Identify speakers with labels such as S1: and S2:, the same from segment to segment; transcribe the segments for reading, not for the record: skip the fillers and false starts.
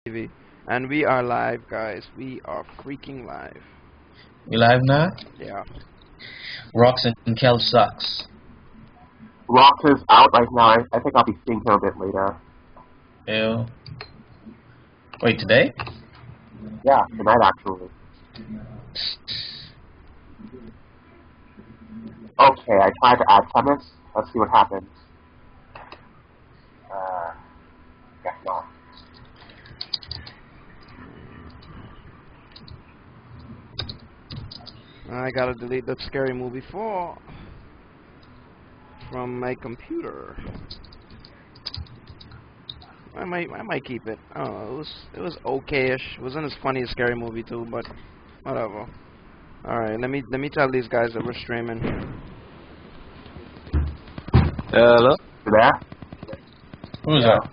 S1: TV. And we are live, guys. We are freaking live.
S2: We live now?
S1: Yeah.
S2: Rocks and Kel sucks.
S3: Rock is out right now. I think I'll be seeing him a bit later.
S2: Ew. Wait, today?
S3: Yeah, tonight actually. Okay, I tried to add premise. Let's see what happens. Yeah, no.
S1: I gotta delete that Scary Movie 4 from my computer. I might keep it. I don't know. It was okay-ish. It wasn't as funny as Scary Movie 2, but whatever. All right, let me tell these guys that we're streaming.
S4: Hello?
S3: You there?
S2: Who's that?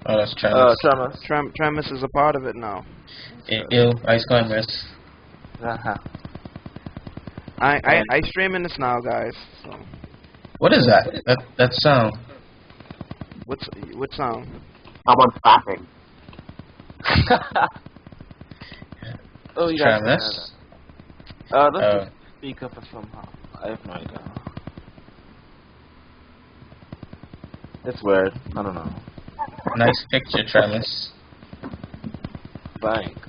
S2: Oh, that's Travis.
S4: Travis.
S1: Travis is a part of it now.
S2: Ew, Ice Climbers.
S1: I streaming this now, guys. So.
S2: What is that? That sound?
S1: What sound?
S3: Someone's laughing.
S4: Oh, you guys
S2: Travis?
S4: let's just speak up somehow. I have no idea. It's weird. I don't know.
S2: Nice picture, Travis.
S4: Thanks.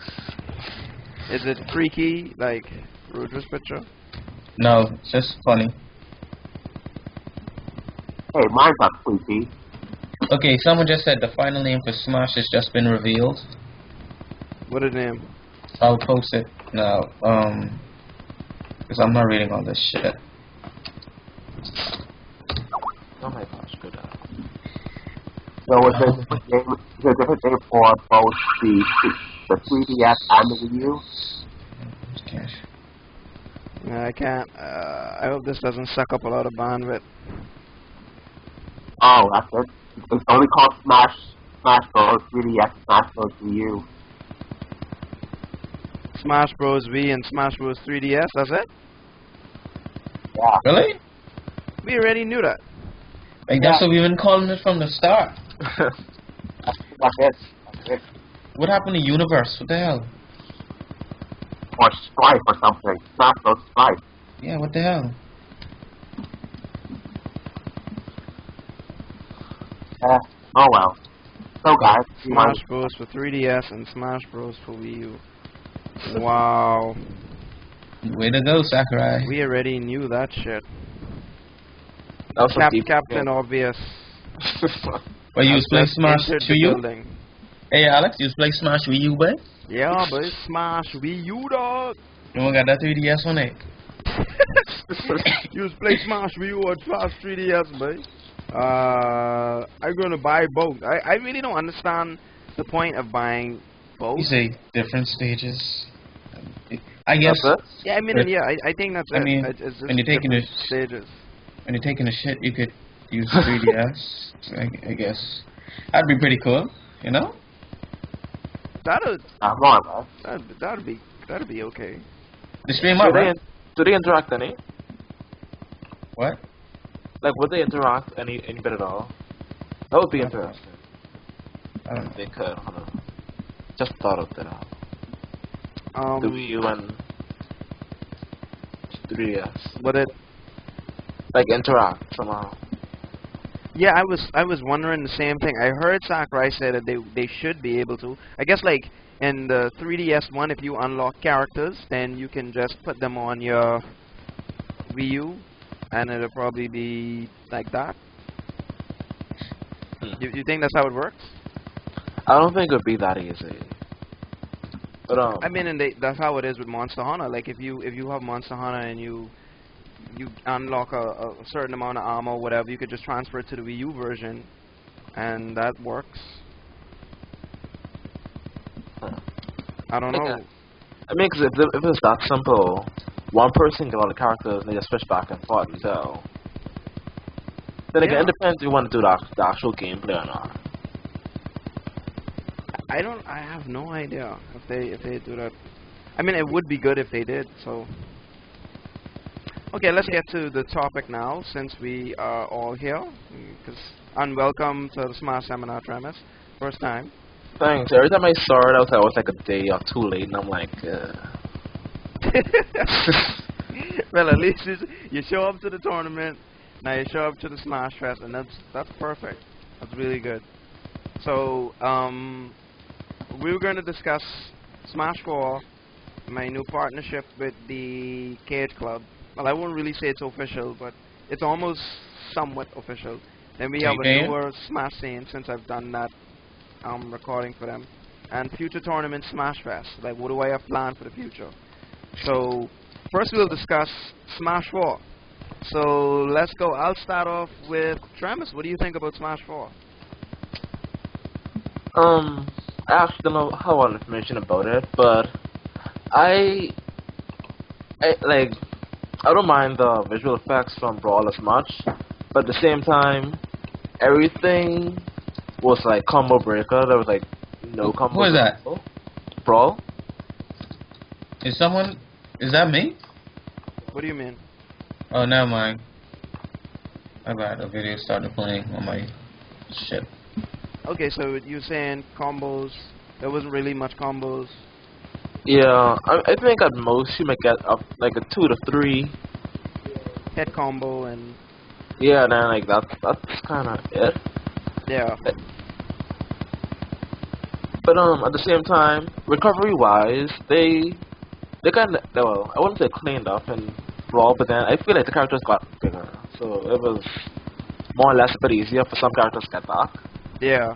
S1: Is it freaky like Rudra's picture?
S2: No, it's just funny.
S3: Hey, mine's not sleepy.
S2: Okay, someone just said the final name for Smash has just been revealed.
S1: What a name.
S2: I'll post it now, because I'm not reading all this shit.
S4: Oh my gosh, good.
S3: So is there a different name for both the 3DS and the Wii U?
S2: Okay.
S1: I can't. I hope this doesn't suck up a lot of bandwidth.
S3: Oh, that's it. It's only called Smash Bros. 3DS, Smash Bros. Wii U.
S1: Smash Bros. Wii and Smash Bros. 3DS. That's it.
S3: Yeah.
S2: Really?
S1: We already knew that.
S2: Like, that's what we've been calling it from the start.
S3: That's it.
S2: What happened to Universe? What the hell?
S3: Or Stripe or something. Smash Bros. Stripe.
S2: Yeah, what the hell?
S3: Oh well. So guys,
S1: Smash Bros. For 3DS and Smash Bros. For Wii U. Wow.
S2: Way to go, Sakurai.
S1: We already knew that shit.
S4: That was some deep
S1: Captain Obvious.
S2: Well, you was playing
S1: Just
S2: Smash
S1: entered
S2: Wii
S1: the
S2: U?
S1: building.
S2: Hey, Alex, you was playing Smash Wii U, boy?
S1: Yeah, but it's Smash Wii U, dog.
S2: You don't got that 3DS on it?
S1: You was play Smash Wii U or Smash 3DS, boy. I'm gonna buy both. I really don't understand the point of buying both.
S2: You say different stages. I guess.
S1: Yeah, I mean, yeah, I think that's
S2: I
S1: it.
S2: mean,
S1: It's just
S2: when you're taking
S1: different
S2: a
S1: stages.
S2: when you're taking a shit, you could use 3DS. I guess that'd be pretty cool, you know?
S3: more or less.
S1: That'd be okay.
S2: The stream up, right?
S4: Do they interact any?
S2: What?
S4: Like, would they interact any bit at all? That would be interesting.
S2: I don't know.
S4: They could, I don't know. Just thought of that. The Wii U and 3DS.
S1: Would it?
S4: Like, interact somehow.
S1: Yeah, I was wondering the same thing. I heard Sakurai say that they should be able to. I guess like in the 3DS one, if you unlock characters, then you can just put them on your Wii U, and it'll probably be like that. You think that's how it works?
S4: I don't think it would be that easy. But
S1: I mean, and that's how it is with Monster Hunter. Like if you have Monster Hunter and you unlock a certain amount of armor or whatever, you could just transfer it to the Wii U version, and that works. I don't know.
S4: I mean, cause if it's that simple, one person get all the characters and they just switch back and forth and so. Then again, it depends if you want to do the actual gameplay or not.
S1: I have no idea if they do that. I mean, it would be good if they did. So. Okay, let's get to the topic now, since we are all here. And welcome to the Smash Seminar, Travis. First time.
S4: Thanks. Every time I saw it, I was like a day or two late, and I'm like,
S1: Well, at least you show up to the tournament. Now you show up to the Smash Fest, and that's perfect. That's really good. So, we were going to discuss Smash 4, my new partnership with the Cage Club. Well, I won't really say it's official, but it's almost somewhat official. Then we have a
S2: Okay.
S1: newer Smash scene since I've done that recording for them. And future tournament Smash Fest. Like, what do I have planned for the future? So, first we'll discuss Smash 4. So, let's go. I'll start off with Travis. What do you think about Smash 4?
S4: I actually don't know how much information about it, but I like, I don't mind the visual effects from Brawl as much, but at the same time, everything was like combo breaker. There was like no combo.
S2: Who is that?
S4: Brawl?
S2: Is that me?
S1: What do you mean?
S2: Oh, never mind. I got a video started playing on my ship.
S1: Okay, so you're saying combos. There wasn't really much combos.
S4: Yeah, I think at most you might get up like a 2 to 3.
S1: Head combo and
S4: Yeah, then like that's kind of it.
S1: yeah.
S4: But at the same time, recovery wise, they kind of, well, I wouldn't say cleaned up and Brawl, but then I feel like the characters got bigger, so it was more or less a bit easier for some characters to get back.
S1: Yeah.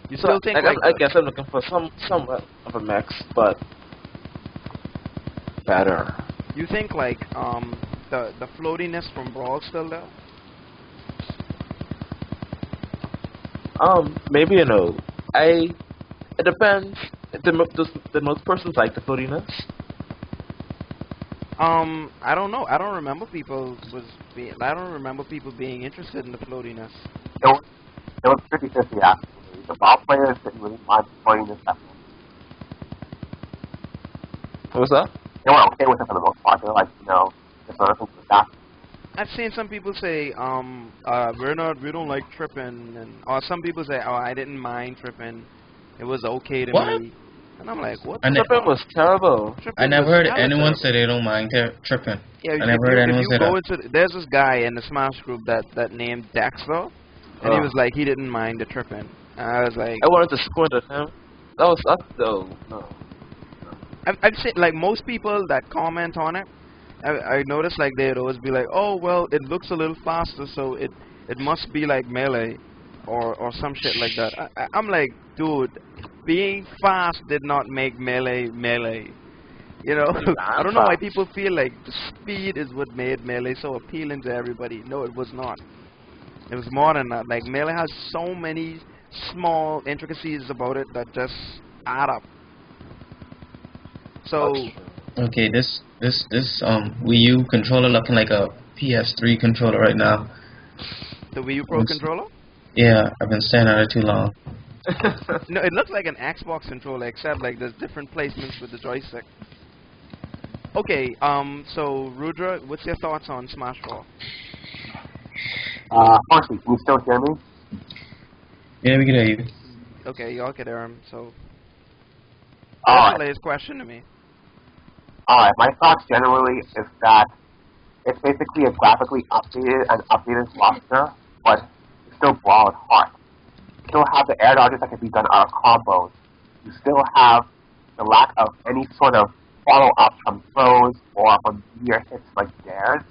S1: You
S4: So
S1: still think like
S4: I guess I'm looking for somewhat of a mix, but better.
S1: you think like the floatiness from Brawl still there?
S4: Maybe it depends. Did most persons like the floatiness?
S1: I don't know. I don't remember I don't remember people being interested in the floatiness.
S3: It was 50-50 actually. The ball players didn't really mind playing this stuff.
S4: What was that?
S3: They were okay with it for the most part. They're like, there's other things with that.
S1: I've seen some people say, we don't like tripping, or some people say, oh, I didn't mind tripping. It was okay to
S2: What?
S1: me. And I'm like, what?
S4: Tripping was terrible.
S1: Tripping
S2: I never
S1: was
S2: heard
S1: hella
S2: anyone
S1: terrible.
S2: say they don't mind tripping.
S1: Yeah,
S2: I never heard anyone say that.
S1: there's this guy in the Smash group that named Dexter, and he was like, he didn't mind the tripping. And I was like,
S4: I wanted to squint at him. No.
S1: I've seen, like, most people that comment on it, I noticed, like, they'd always be like, oh, well, it looks a little faster, so it must be like Melee, or some shit like that. I'm like, dude, being fast did not make Melee Melee. You know, I don't know why people feel like the speed is what made Melee so appealing to everybody. No, it was not. It was more than that. Like, Melee has so many small intricacies about it that just add up. So,
S2: Okay, this Wii U controller looking like a PS3 controller right now.
S1: the Wii U Pro controller?
S2: Yeah, I've been staring at it too long.
S1: No, it looks like an Xbox controller, except like there's different placements with the joystick. Okay, so Rudra, what's your thoughts on Smash 4?
S3: Firstly, can you still hear me?
S2: Yeah, we can hear you.
S1: Okay, y'all can hear him, so
S3: Alright.
S1: relay his question to me.
S3: Alright, my thoughts generally is that it's basically a graphically updated roster, but it's still Brawl at heart. You still have the air dodges that can be done out of combos. You still have the lack of any sort of follow-up from throws or from meteor hits like dares.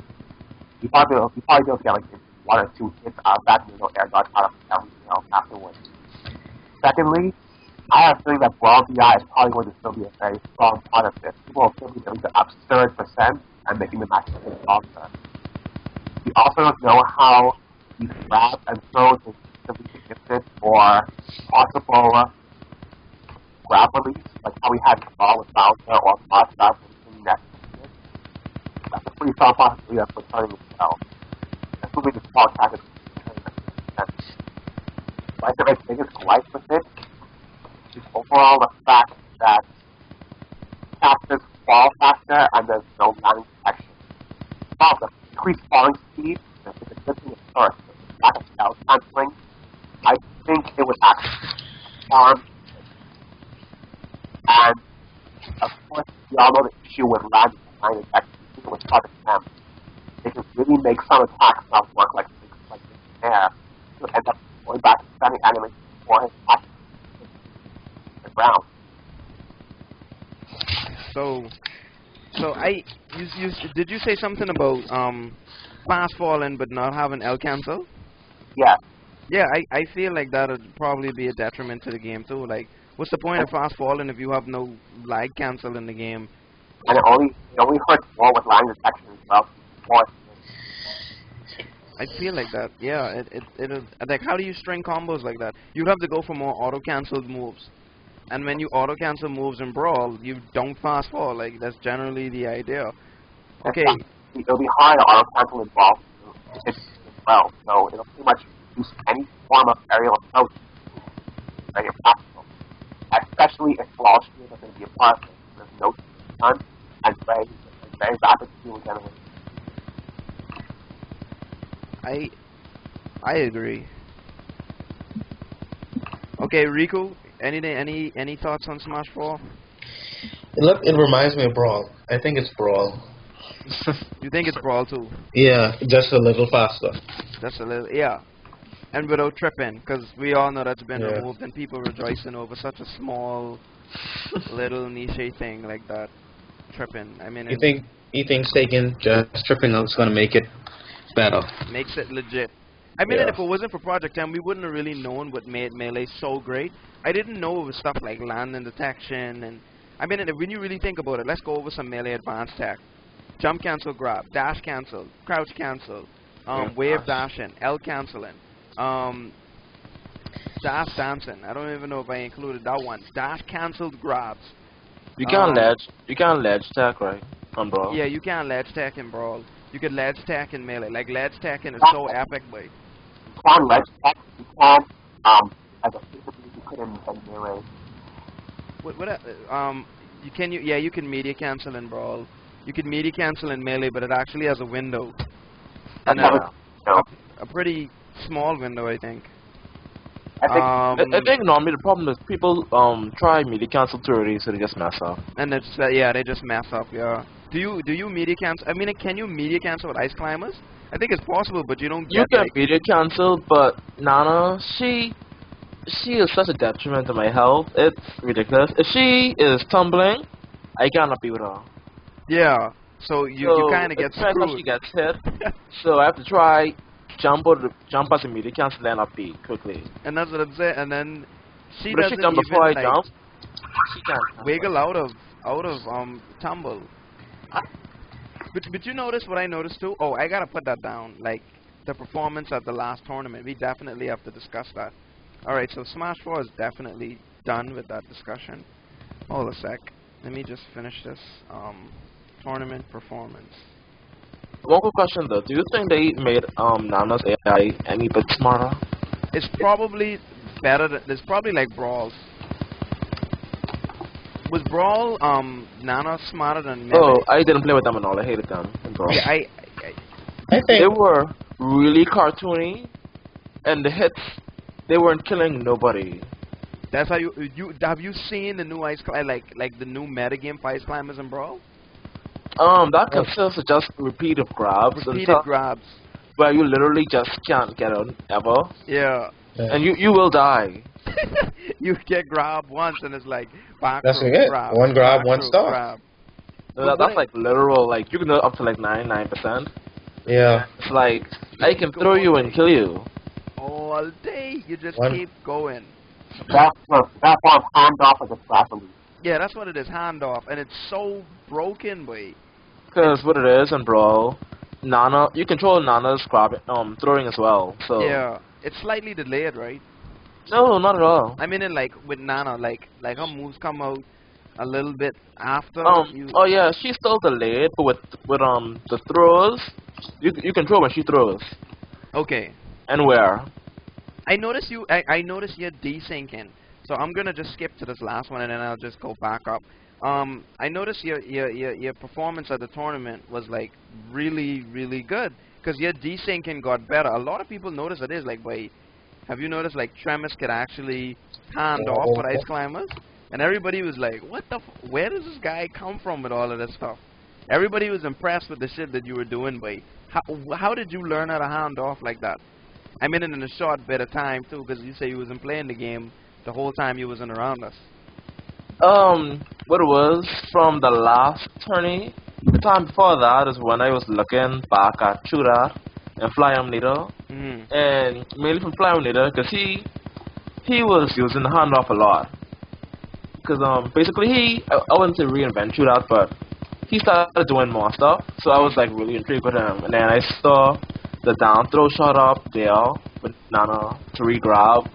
S3: You probably be able to get like 1 or 2 hits out of that, and no air dodge out of everything else afterwards. Secondly, I have a feeling that Brawl VI is probably going to still be a very strong part of this. People will still be doing the absurd percent and making the match a bit longer. We also don't know how these grabs and throws will be significant for possible grab release, like how we had the ball with Bouncer or Boss Grab releasing next. That's a pretty strong possibility of returning as well. Assuming the small tactics but I think my biggest gripe with it is overall the fact that casters fall faster and there's no landing protection. While the increased falling speed is a good thing at first, but the lack of spell canceling, I think it would actually harm And of course, we all know the issue with land design attacks, even with Project M. They can really make some attacks not work like this air. You'll end up going back to setting animation before his attack the ground.
S1: So, did you say something about fast falling but not having L cancel?
S3: Yeah.
S1: Yeah, I feel like that would probably be a detriment to the game too. Like, what's the point of fast falling if you have no lag cancel in the game?
S3: And it only hurts more with line detection as well. More.
S1: I feel like that. Yeah, it like, how do you string combos like that? You'd have to go for more auto canceled moves. And when you auto cancel moves in Brawl, you don't fast fall. Like, that's generally the idea. Okay.
S3: It'll be hard to auto cancel involved as well. So it'll pretty much use any form of aerial approach to make it possible. Especially if Brawl streams are going to be a part of it. There's no time and very rapid fuel generation.
S1: I agree. Okay, Riku, any thoughts on Smash 4?
S5: It reminds me of Brawl. I think it's Brawl.
S1: You think it's Brawl too?
S5: Yeah, just a little faster.
S1: Just a little, yeah. And without tripping, because we all know that's been
S5: Yeah.
S1: removed, and people rejoicing over such a small, little niche thing like that. Tripping. I mean,
S5: You think taking just tripping out is gonna make it better?
S1: makes it legit. I mean,
S5: Yeah.
S1: and if it wasn't for Project M, we wouldn't have really known what made Melee so great. I didn't know it was stuff like land and detection, and I mean, and when you really think about it, let's go over some Melee advanced tech. Jump cancel grab, dash cancel, crouch cancel, wave dashing, L canceling, dash dancing. I don't even know if I included that one. Dash canceled grabs.
S4: You can't ledge attack, right? On Brawl.
S1: Yeah, you can ledge tech in Brawl. You could ledge tech in Melee. Like, ledge tech is so epic, boy.
S3: You can ledge tech, you can, as a physical you could in Melee.
S1: You can media cancel in Brawl. You can media cancel in Melee, but it actually has a window. And a pretty small window, I think.
S3: I think
S4: I think normally the problem is people try media cancel too early, so they just mess up.
S1: And it's they just mess up. Yeah. Do you media cancel? I mean, can you media cancel with ice climbers? I think it's possible, but you don't get.
S4: You can media cancel, but Nana, she is such a detriment to my health. It's ridiculous. If she is tumbling, I cannot be with her.
S1: Yeah. So you kind of get
S4: it depends how
S1: screwed.
S4: she gets hit. So I have to try jump as a media cancel, then up B quickly.
S1: And that's what I'm saying. And then she
S4: But if
S1: doesn't
S4: she jump
S1: even
S4: before I
S1: like,
S4: jump, she can't
S1: wiggle out of tumble. But you notice what I noticed too? Oh, I gotta put that down. Like, the performance at the last tournament. We definitely have to discuss that. Alright, so Smash 4 is definitely done with that discussion. Hold a sec. Let me just finish this. Tournament performance.
S4: One quick question though, do you think they made Nana's AI any bit smarter?
S1: It's probably better than, it's probably like Brawl's. Was Brawl, Nana smarter than Melee?
S4: Oh, I didn't play with them at all. I hated them in Brawl.
S1: Yeah,
S5: I
S4: They
S5: think
S4: were really cartoony, and the hits, they weren't killing nobody.
S1: that's how you have you seen the new ice like the new metagame for ice climbers in Brawl?
S4: That consists of just repeated grabs and
S1: Repeated
S4: stuff,
S1: grabs.
S4: where you literally just can't get out ever,
S1: Yeah.
S4: and you will die.
S1: You get grabbed once and it's like back
S5: That's
S1: throw,
S5: it.
S1: grab,
S5: One grab,
S1: back
S5: one
S1: throw,
S5: stop.
S1: grab.
S4: That's like literal, like you can go up to like 99%.
S5: yeah.
S4: It's like I can throw you and kill you.
S1: All day you just
S5: One-
S1: keep going.
S3: that form handoff as a strategy.
S1: Yeah, that's what it is, handoff, and it's so broken, boy.
S4: Because what it is in Brawl, Nana, you control Nana's throwing as well. So
S1: Yeah, it's slightly delayed, right?
S4: no, not at all.
S1: I mean, in like with Nana, like her moves come out a little bit after. You,
S4: Oh yeah, she's still delayed, but with the throws, you control when she throws
S1: okay.
S4: and where.
S1: I notice I notice you're desyncing, so I'm gonna just skip to this last one and then I'll just go back up. I noticed your performance at the tournament was like really good because your desyncing got better. A lot of people notice it is like, wait, have you noticed like Tremis could actually hand off with ice climbers? and everybody was like, "What the? Where does this guy come from with all of this stuff?" Everybody was impressed with the shit that you were doing, boy. How did you learn how to hand off like that? I mean, in a short bit of time too, because you say you wasn't playing the game the whole time you wasn't around us.
S4: What it was from the last tourney. The time before that is when I was looking back at True That and Fly Leader,
S1: Mhm.
S4: and mainly from Fly Leader because he was using the handoff a lot. Because basically I wouldn't say reinvent True That, but he started doing more stuff. So I was like really intrigued with him, and then I saw the down throw shot up there with Nana to re-grab,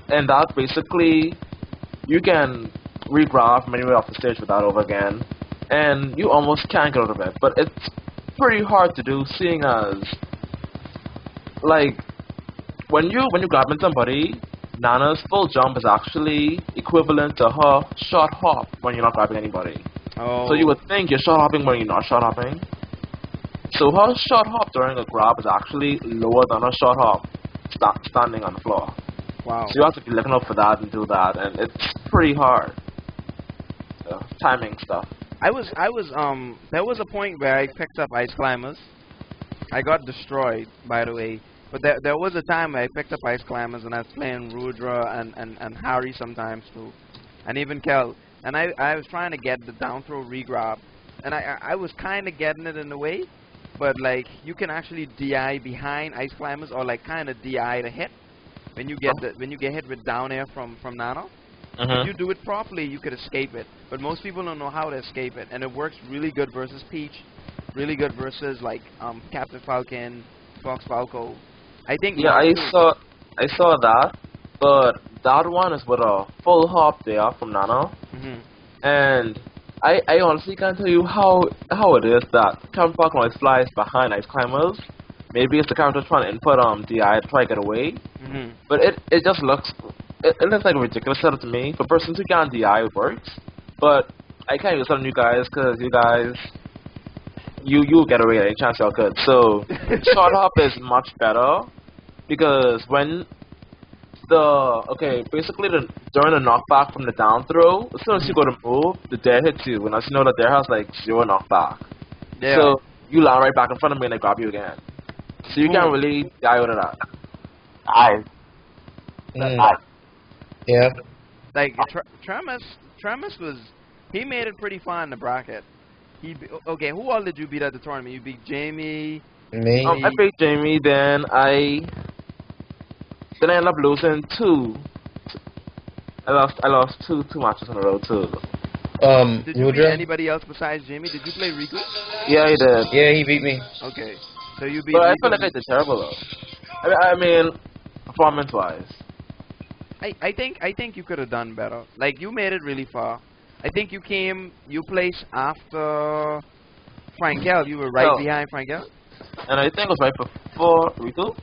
S4: and that basically you can re-grab from anywhere off the stage without over again, and you almost can't get out of it. But it's pretty hard to do, seeing as like when you grabbing somebody, Nana's full jump is actually equivalent to her short hop when you're not grabbing anybody.
S1: Oh.
S4: So you would think you're short hopping when you're not short hopping. So her short hop during a grab is actually lower than her short hop standing on the floor.
S1: Wow.
S4: So you have to be looking out for that and do that, and it's pretty hard. Timing stuff.
S1: There was a point where I picked up Ice Climbers. I got destroyed, by the way. But there was a time where I picked up Ice Climbers and I was playing Rudra and Harry sometimes too. And even Kel. And I was trying to get the down throw re-grab. And I was kind of getting it in a way. But like, you can actually DI behind Ice Climbers, or like kind of DI to hit. When you get hit with down air from Nano. If you do it properly, you could escape it. But most people don't know how to escape it. And it works really good versus Peach. Really good versus like Captain Falcon, Fox Falco. I think.
S4: Yeah, I saw that, but that one is with a full hop there from Nano, and I honestly can't tell you how it is that Captain Falcon always flies behind Ice Climbers. Maybe it's the character trying to input DI to try to get away, but it just looks like a ridiculous setup to me. For persons who can't DI, it works, but I can't use some of you guys because you guys. You get away any chance y'all could. So short hop is much better because when basically during the knockback from the down throw, as soon as you go to move, the dare hits you, and as you know the dare has like 0 knockback.
S1: Yeah.
S4: So you land right back in front of me and they grab you again. So you can't really die out of that.
S3: Eyes. Eyes.
S5: Yeah.
S1: Like Tremus was, he made it pretty far in the bracket. Okay, who all did you beat at the tournament? You beat Jamie.
S5: Me.
S4: I beat Jamie, then I ended up losing 2. I lost two matches in a row too.
S1: Did you beat
S5: Rudra?
S1: anybody else besides Jamie? Did you play Riku?
S4: Yeah, he did.
S5: Yeah, he beat me.
S1: Okay, so you beat.
S4: But I
S1: Riku.
S4: feel like I did terrible though. I mean, performance-wise.
S1: I think you could have done better. Like, you made it really far. I think you placed after Frankel. You were right behind Frankel.
S4: And I think it was right before Riku.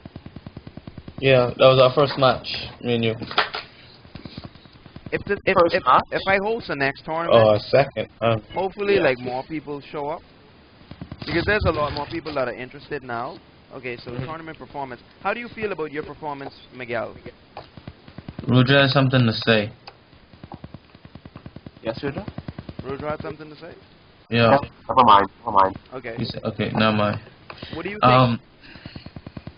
S5: Yeah, that was our first match, me and you.
S1: If I host the next tournament,
S5: Oh, second.
S1: hopefully
S4: yeah.
S1: like more people show up, because there's a lot more people that are interested now. Okay, so tournament performance. How do you feel about your performance, Miguel?
S5: Rudra has something to say.
S4: Yes, Rudra?
S1: Rudra had something to say?
S5: Yeah.
S3: Never mind.
S1: Okay.
S5: He said, okay, never mind.
S1: What do you think?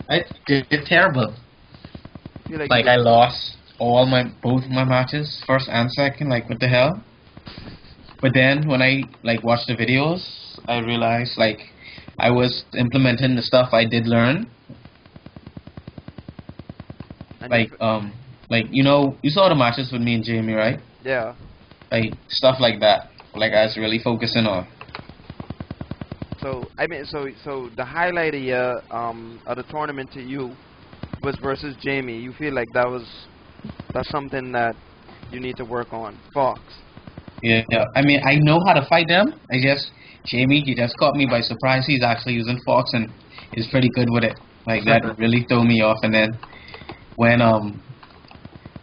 S5: I did terrible.
S1: You feel
S5: Like I lost both my matches, first and second. Like, what the hell? But then when I like watched the videos, I realized like I was implementing the stuff I did learn. Like you know, you saw the matches with me and Jamie, right?
S1: Yeah.
S5: Like stuff like that. Like I was really focusing on.
S1: So I mean, so the highlight of the tournament to you was versus Jamie. You feel like that's something that you need to work on. Fox.
S5: Yeah. I mean, I know how to fight them. Jamie, he just caught me by surprise. He's actually using Fox and he's pretty good with it. Like that really threw me off. And then when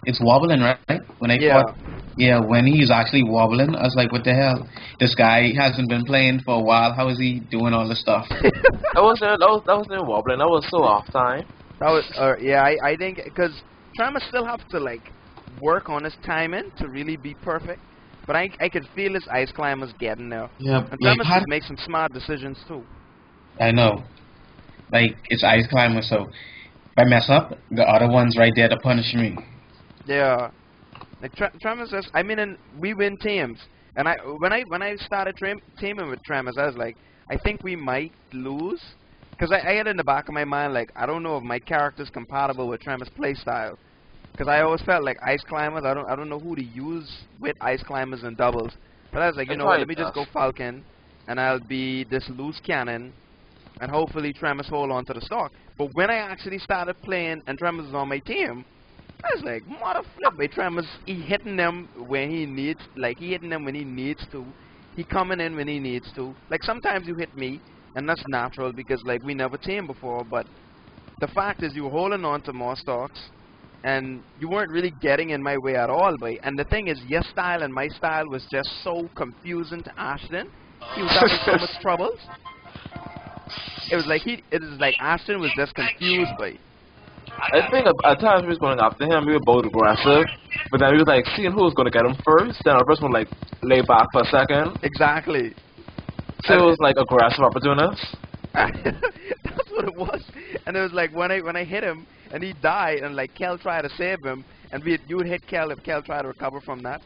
S5: it's wobbling, right? When I fought, when he's actually wobbling, I was like, what the hell? This guy hasn't been playing for a while. How is he doing all this stuff?
S4: That wasn't wobbling. That was so off time.
S1: That was I think because Travis still have to like work on his timing to really be perfect. But I could feel his ice climbers getting there.
S5: Yeah,
S1: And
S5: like
S1: Travis
S5: how,
S1: would make some smart decisions too.
S5: I know. Like it's ice climber, so if I mess up, the other one's right there to punish me.
S1: Yeah. Like Travis says, I mean, and we win teams. And when I started teaming with Travis, I was like, I think we might lose. Because I had in the back of my mind, like, I don't know if my character's compatible with Travis' playstyle. Because I always felt like ice climbers, I don't know who to use with ice climbers and doubles. But I was like, you know what, let me just go Falcon, and I'll be this loose cannon, and hopefully Travis hold on to the stock. But when I actually started playing and Travis was on my team, I was like, mother flip, hey, Travis, he hitting them when he needs, like he hitting them when he needs to. He coming in when he needs to. Like sometimes you hit me, and that's natural because like we never teamed before, but the fact is you were holding on to more stocks, and you weren't really getting in my way at all, boy. And the thing is, your style and my style was just so confusing to Ashton. He was having so much troubles. It was like Ashton was just confused, boy.
S4: I think at times we was going after him. We were both aggressive, but then we was like seeing who was going to get him first. Then our person would like lay back for a second.
S1: Exactly.
S4: So it was like aggressive opportunists.
S1: That's what it was. And it was like when I hit him and he died, and like Kel tried to save him, and you would hit Kel if Kel tried to recover from that.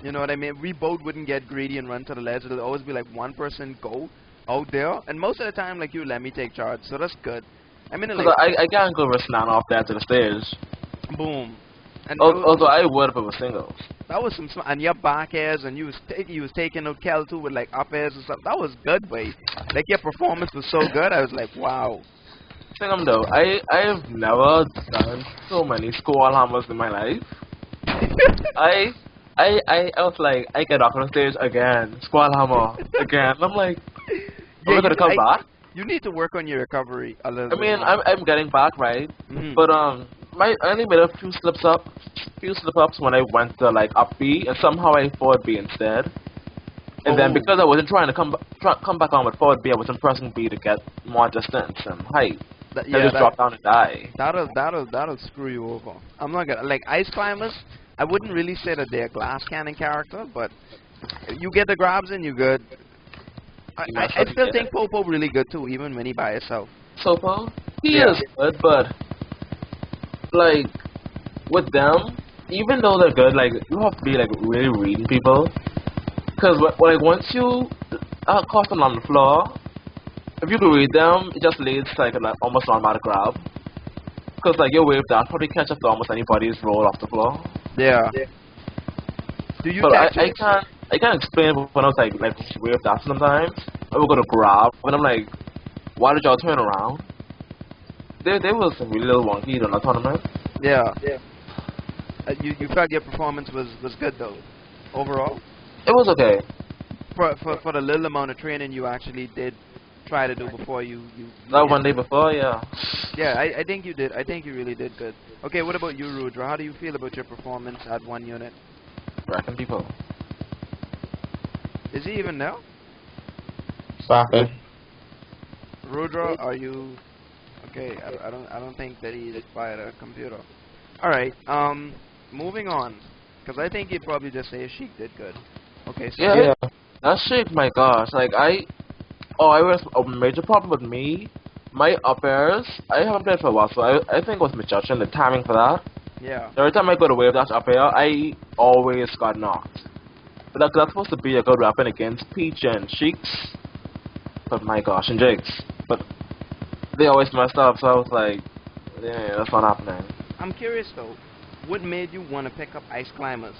S1: You know what I mean? We both wouldn't get greedy and run to the ledge. It'll always be like one person go out there, and most of the time like you let me take charge, so that's good. I mean, like,
S4: I can't go risk none off there to the stage.
S1: boom. And
S4: Although I would if it was singles.
S1: that was some and your back airs, and you was taking out Kel too with like up airs and stuff. That was good, boy. Like your performance was so good. I was like, wow.
S4: Thing though, I have never done so many squall hammers in my life. I was like, I get up on stage again, squall hammer again. I'm like, are we gonna come back?
S1: You need to work on your recovery a little
S4: I mean,
S1: bit.
S4: I'm getting back, right? But I only made a few slip ups when I went to like up B, and somehow I forward B instead. And then because I wasn't trying to come back on with forward B, I wasn't pressing B to get more distance and height. I just drop down and die.
S1: That'll screw you over. I'm not gonna like ice climbers. I wouldn't really say that they're glass cannon character, but you get the grabs and you're good. I still think Popo really good too, even when he by himself.
S4: Popo, he is good, but like with them, even though they're good, like you have to be like really reading people, because like once you cross them on the floor, if you can read them, it just leads to like an almost automatic grab. Because like your wave dash probably catch up to almost anybody's roll off the floor.
S1: Yeah. Do you?
S4: But I can't explain when I was like wave dash sometimes. I would go to grab, and I'm like, why did y'all turn around? There was some really little wonky in the tournament.
S1: Yeah. You felt your performance was good though, overall.
S4: It was okay.
S1: For the little amount of training you actually did try to do before you
S4: That one day before, yeah.
S1: Yeah, I think you did. I think you really did good. Okay, what about you, Rudra? How do you feel about your performance at 1 unit?
S4: Wrecking people.
S1: Is he even there?
S2: Sorry.
S1: Rudra, are you okay? I don't think that he by the computer. All right. Moving on, because I think he'd probably just say Sheik did good. Okay. So
S4: Yeah. That shit, my gosh, like I was a major problem with me. My up airs, I haven't played for a while, so I think it was misjudging the timing for that.
S1: Yeah.
S4: Every time I go to wave dash up air, I always got knocked. But that's supposed to be a good weapon against Peach and Sheiks. But my gosh, and Jakes. But they always messed up, so I was like, yeah, that's not happening.
S1: I'm curious though, what made you want to pick up ice climbers?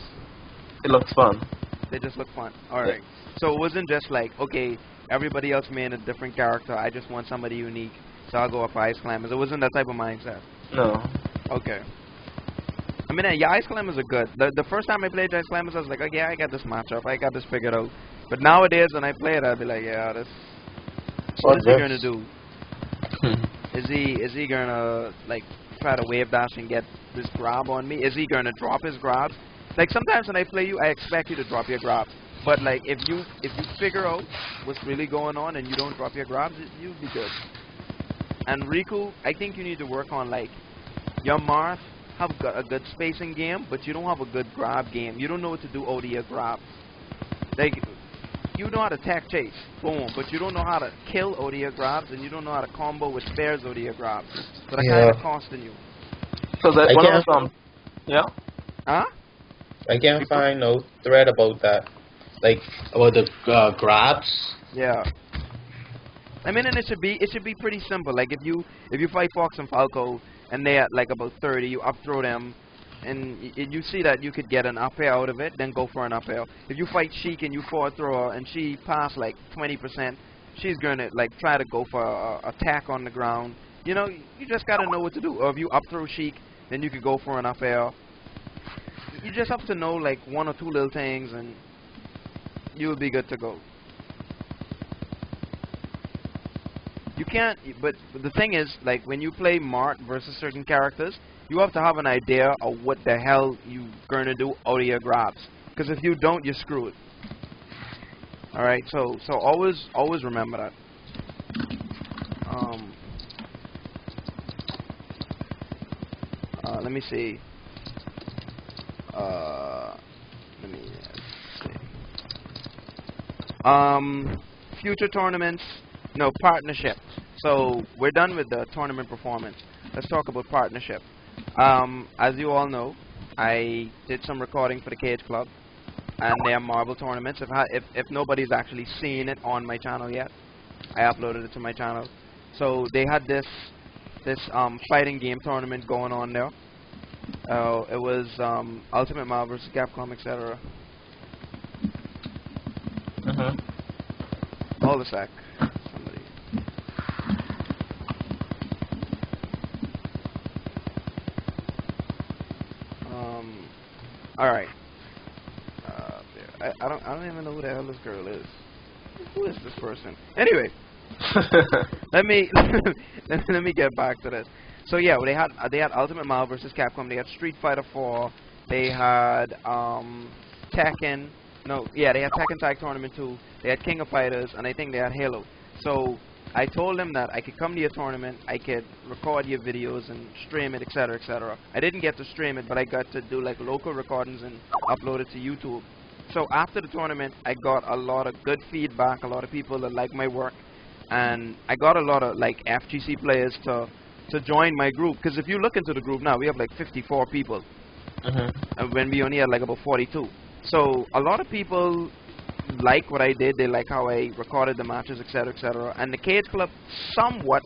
S4: It looks fun.
S1: They just look fun. All right. So it wasn't just like, okay, everybody else made a different character. I just want somebody unique, so I'll go up for ice climbers. It wasn't that type of mindset.
S4: No.
S1: Okay. I mean, yeah, ice climbers are good. The first time I played ice climbers, I was like, okay, I got this matchup. I got this figured out. But nowadays, when I play it, I'll be like, yeah, what is he gonna do? Is he gonna like try to wave dash and get this grab on me? Is he gonna drop his grabs? Like sometimes when I play you, I expect you to drop your grabs. But like if you figure out what's really going on and you don't drop your grabs, you'll be good. And Riku, I think you need to work on like your Marth have got a good spacing game, but you don't have a good grab game. You don't know what to do ODA grabs. Like, you know how to tech chase, boom, but you don't know how to kill ODA grabs, and you don't know how to combo with spares ODA grabs. So that kind of costing you.
S4: So that
S6: I
S4: one
S6: can't,
S4: of yeah.
S1: Huh?
S6: I can't find no thread about that. Like,
S5: About the grabs.
S1: Yeah. I mean, and it should be pretty simple. Like if you fight Fox and Falco and they at like about 30, you up throw them, and you see that you could get an up air out of it, then go for an up air. If you fight Sheik and you forward throw her and she pass like 20%, she's gonna like try to go for a attack on the ground. You know, you just gotta know what to do. Or if you up throw Sheik, then you could go for an up air. You just have to know like one or two little things, and you will be good to go. You can't, but the thing is, like, when you play Mart versus certain characters, you have to have an idea of what the hell you're going to do out of your grabs. Because if you don't, you're screwed. Alright, so always remember that. Let me see. Let me see. Future tournaments. No, partnership. So we're done with the tournament performance. Let's talk about partnership. As you all know, I did some recording for the Cage Club, and their marble tournaments. If nobody's actually seen it on my channel yet, I uploaded it to my channel. So they had this fighting game tournament going on there. It was Ultimate Marvel vs. Capcom, etc. Hold a sec. Somebody. All right. I don't even know who the hell this girl is. Who is this person? Anyway, let me let me get back to this. So yeah, they had Ultimate Marvel vs. Capcom. They had Street Fighter 4. They had Tekken. No, yeah, they had Tekken Tag Tournament 2. They had King of Fighters, and I think they had Halo. So I told them that I could come to your tournament, I could record your videos and stream it, etc., etc. I didn't get to stream it, but I got to do like local recordings and upload it to YouTube. So after the tournament, I got a lot of good feedback, a lot of people that like my work, and I got a lot of like FGC players to join my group. Because if you look into the group now, we have like 54 people, and when we only had like about 42. So a lot of people like what I did. They like how I recorded the matches, etc., etc. And the Cage Club somewhat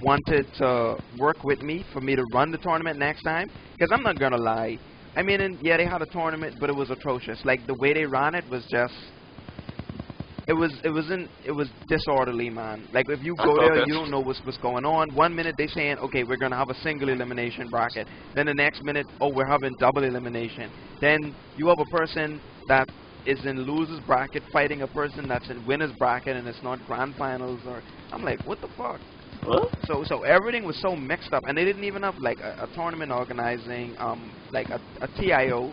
S1: wanted to work with me for me to run the tournament next time. Because I'm not gonna lie, I mean, yeah, they had a tournament, but it was atrocious. Like the way they ran it was just, it was disorderly, man. Like if you go there, you don't know what's going on. 1 minute they saying, okay, we're gonna have a single elimination bracket. Then the next minute, oh, we're having double elimination. Then you have a person that is in losers bracket fighting a person that's in winners bracket, and it's not grand finals. Or I'm like, what the fuck?
S4: What?
S1: So everything was so mixed up, and they didn't even have like a tournament organizing, like a TIO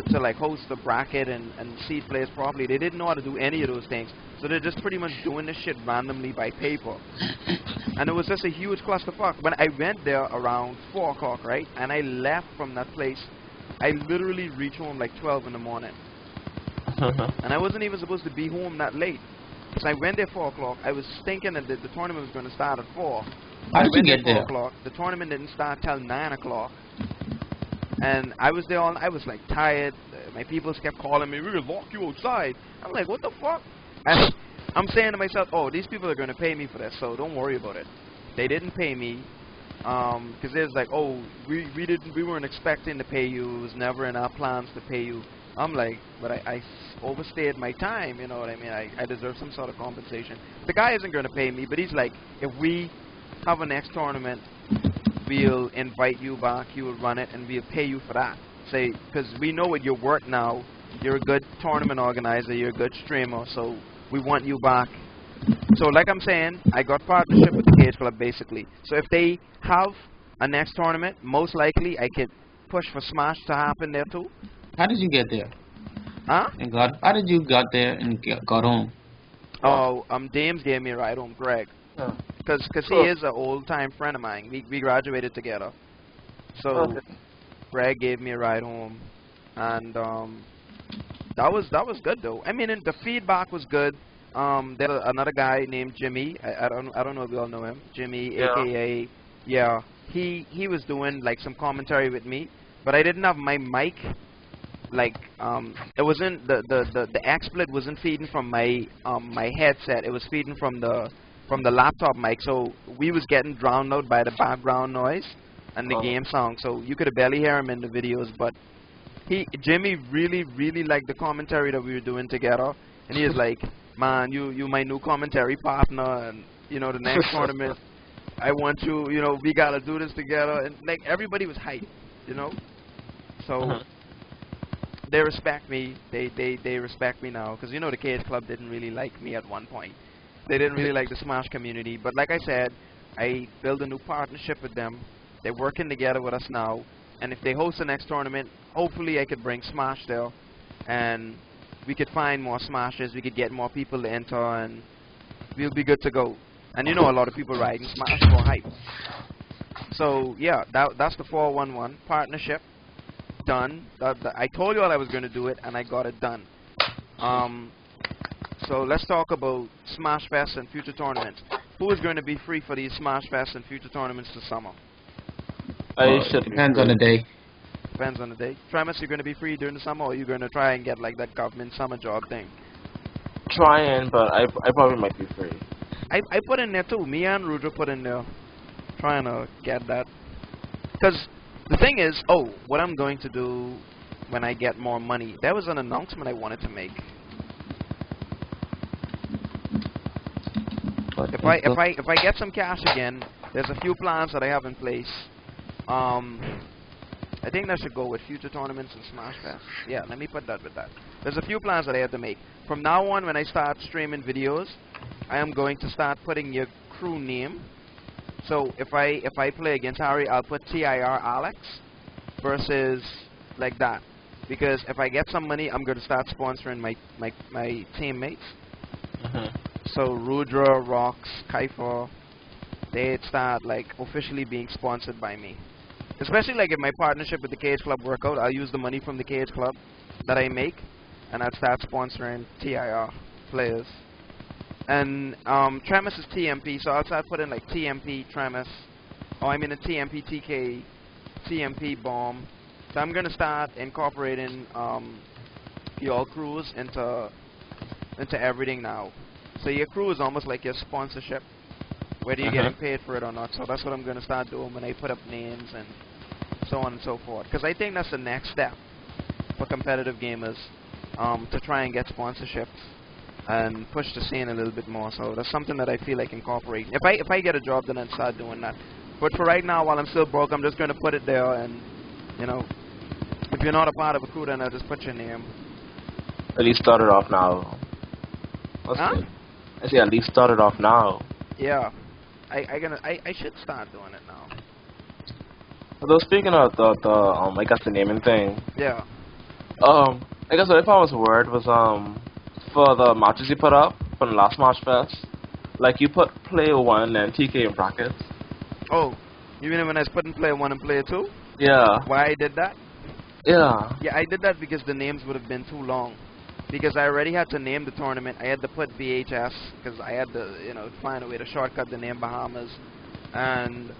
S1: to like host the bracket and seed players properly. They didn't know how to do any of those things, so they're just pretty much doing this shit randomly by paper. And it was just a huge clusterfuck. When I went there around 4 o'clock, right, and I left from that place, I literally reached home like 12 in the morning. And I wasn't even supposed to be home that late. So I went there 4 o'clock. I was thinking that the tournament was going to start at 4.
S5: How did you get
S1: there? 4
S5: there?
S1: o'clock. The tournament didn't start till 9 o'clock. And I was there all. I was like tired. My people kept calling me. We're gonna lock you outside. I'm like, what the fuck? And I'm saying to myself, oh, these people are gonna pay me for this, so don't worry about it. They didn't pay me, because it was like, oh, we weren't expecting to pay you. It was never in our plans to pay you. I'm like, but I overstayed my time. You know what I mean? I deserve some sort of compensation. The guy isn't gonna pay me, but he's like, if we have a next tournament, we'll invite you back, you will run it, and we'll pay you for that. Say, because we know what your work now. You're a good tournament organizer, you're a good streamer, so we want you back. So like I'm saying, I got partnership with the Cage Club basically. So if they have a next tournament, most likely I could push for Smash to happen there too.
S5: How did you get there?
S1: Huh?
S5: And how did you got there and got home?
S1: Oh, Dames gave me a ride home, Greg. Because he is an old-time friend of mine. We graduated together. So Greg gave me a ride home, and that was good though. I mean, and the feedback was good. There's another guy named Jimmy. I don't know if you all know him. Jimmy,
S4: Yeah.
S1: aka yeah. He was doing like some commentary with me, but I didn't have my mic. Like it wasn't the XSplit wasn't feeding from my headset. It was feeding from the laptop mic. So we was getting drowned out by the background noise and the
S4: Oh.
S1: game sound. So you could barely hear him in the videos, but Jimmy really liked the commentary that we were doing together, and he is like, man, you my new commentary partner, and the next tournament, I want you, we gotta do this together, and like everybody was hyped, so
S4: Mhm.
S1: they respect me, they respect me now, because the KS Club didn't really like me at one point, they didn't really like the Smash community, but like I said, I built a new partnership with them, they're working together with us now. And if they host the next tournament, hopefully I could bring Smash there, and we could find more Smashers, we could get more people to enter, and we'll be good to go. And a lot of people riding Smash for hype. So yeah, that's the 411 partnership done. I told you all I was going to do it, and I got it done. So let's talk about Smash Fest and future tournaments. Who is going to be free for these Smash Fest and future tournaments this summer?
S4: I should
S5: Depends on the day.
S1: Depends on the day. Travis, you're going to be free during the summer, or you're going to try and get like that government summer job thing?
S4: trying, but I probably might be free.
S1: I put in there too. Me and Rudra put in there, trying to get that. Because the thing is, what I'm going to do when I get more money. There was an announcement I wanted to make. If I get some cash again, there's a few plans that I have in place. I think that should go with future tournaments and Smash Fest. Yeah, let me put that with that. There's a few plans that I have to make. From now on, when I start streaming videos, I am going to start putting your crew name. So if I play against Harry, I'll put TIR Alex versus like that. Because if I get some money, I'm going to start sponsoring my teammates. So Rudra, Rox, Kaifa, they start like officially being sponsored by me. Especially like if my partnership with the KH Club work out, I'll use the money from the KH Club that I make, and I'll start sponsoring TIR players. And Tramis is TMP, so I'll start putting like TMP Tramis, or I mean a TMP TK, TMP Bomb. So I'm gonna start incorporating your crews into everything now. So your crew is almost like your sponsorship, whether you're getting paid for it or not. So that's what I'm going to start doing when I put up names and so on and so forth. Because I think that's the next step for competitive gamers, to try and get sponsorships and push the scene a little bit more. So that's something that I feel like incorporating. If I get a job, then I'll start doing that. But for right now, while I'm still broke, I'm just going to put it there. And, if you're not a part of a crew, then I'll just put your name.
S4: At least start it off now. That's
S1: Huh?
S4: good. I say at least start it off now.
S1: Yeah. I should start doing it now.
S4: Although speaking of the I guess the naming thing.
S1: Yeah.
S4: I guess what I found was word was for the matches you put up from the last Match Fest. Like you put player 1 and TK in brackets.
S1: Oh, you mean when I was putting player 1 and player 2?
S4: Yeah.
S1: Why I did that?
S4: Yeah.
S1: Yeah, I did that because the names would have been too long. Because I already had to name the tournament. I had to put VHS because I had to, find a way to shortcut the name Bahamas. And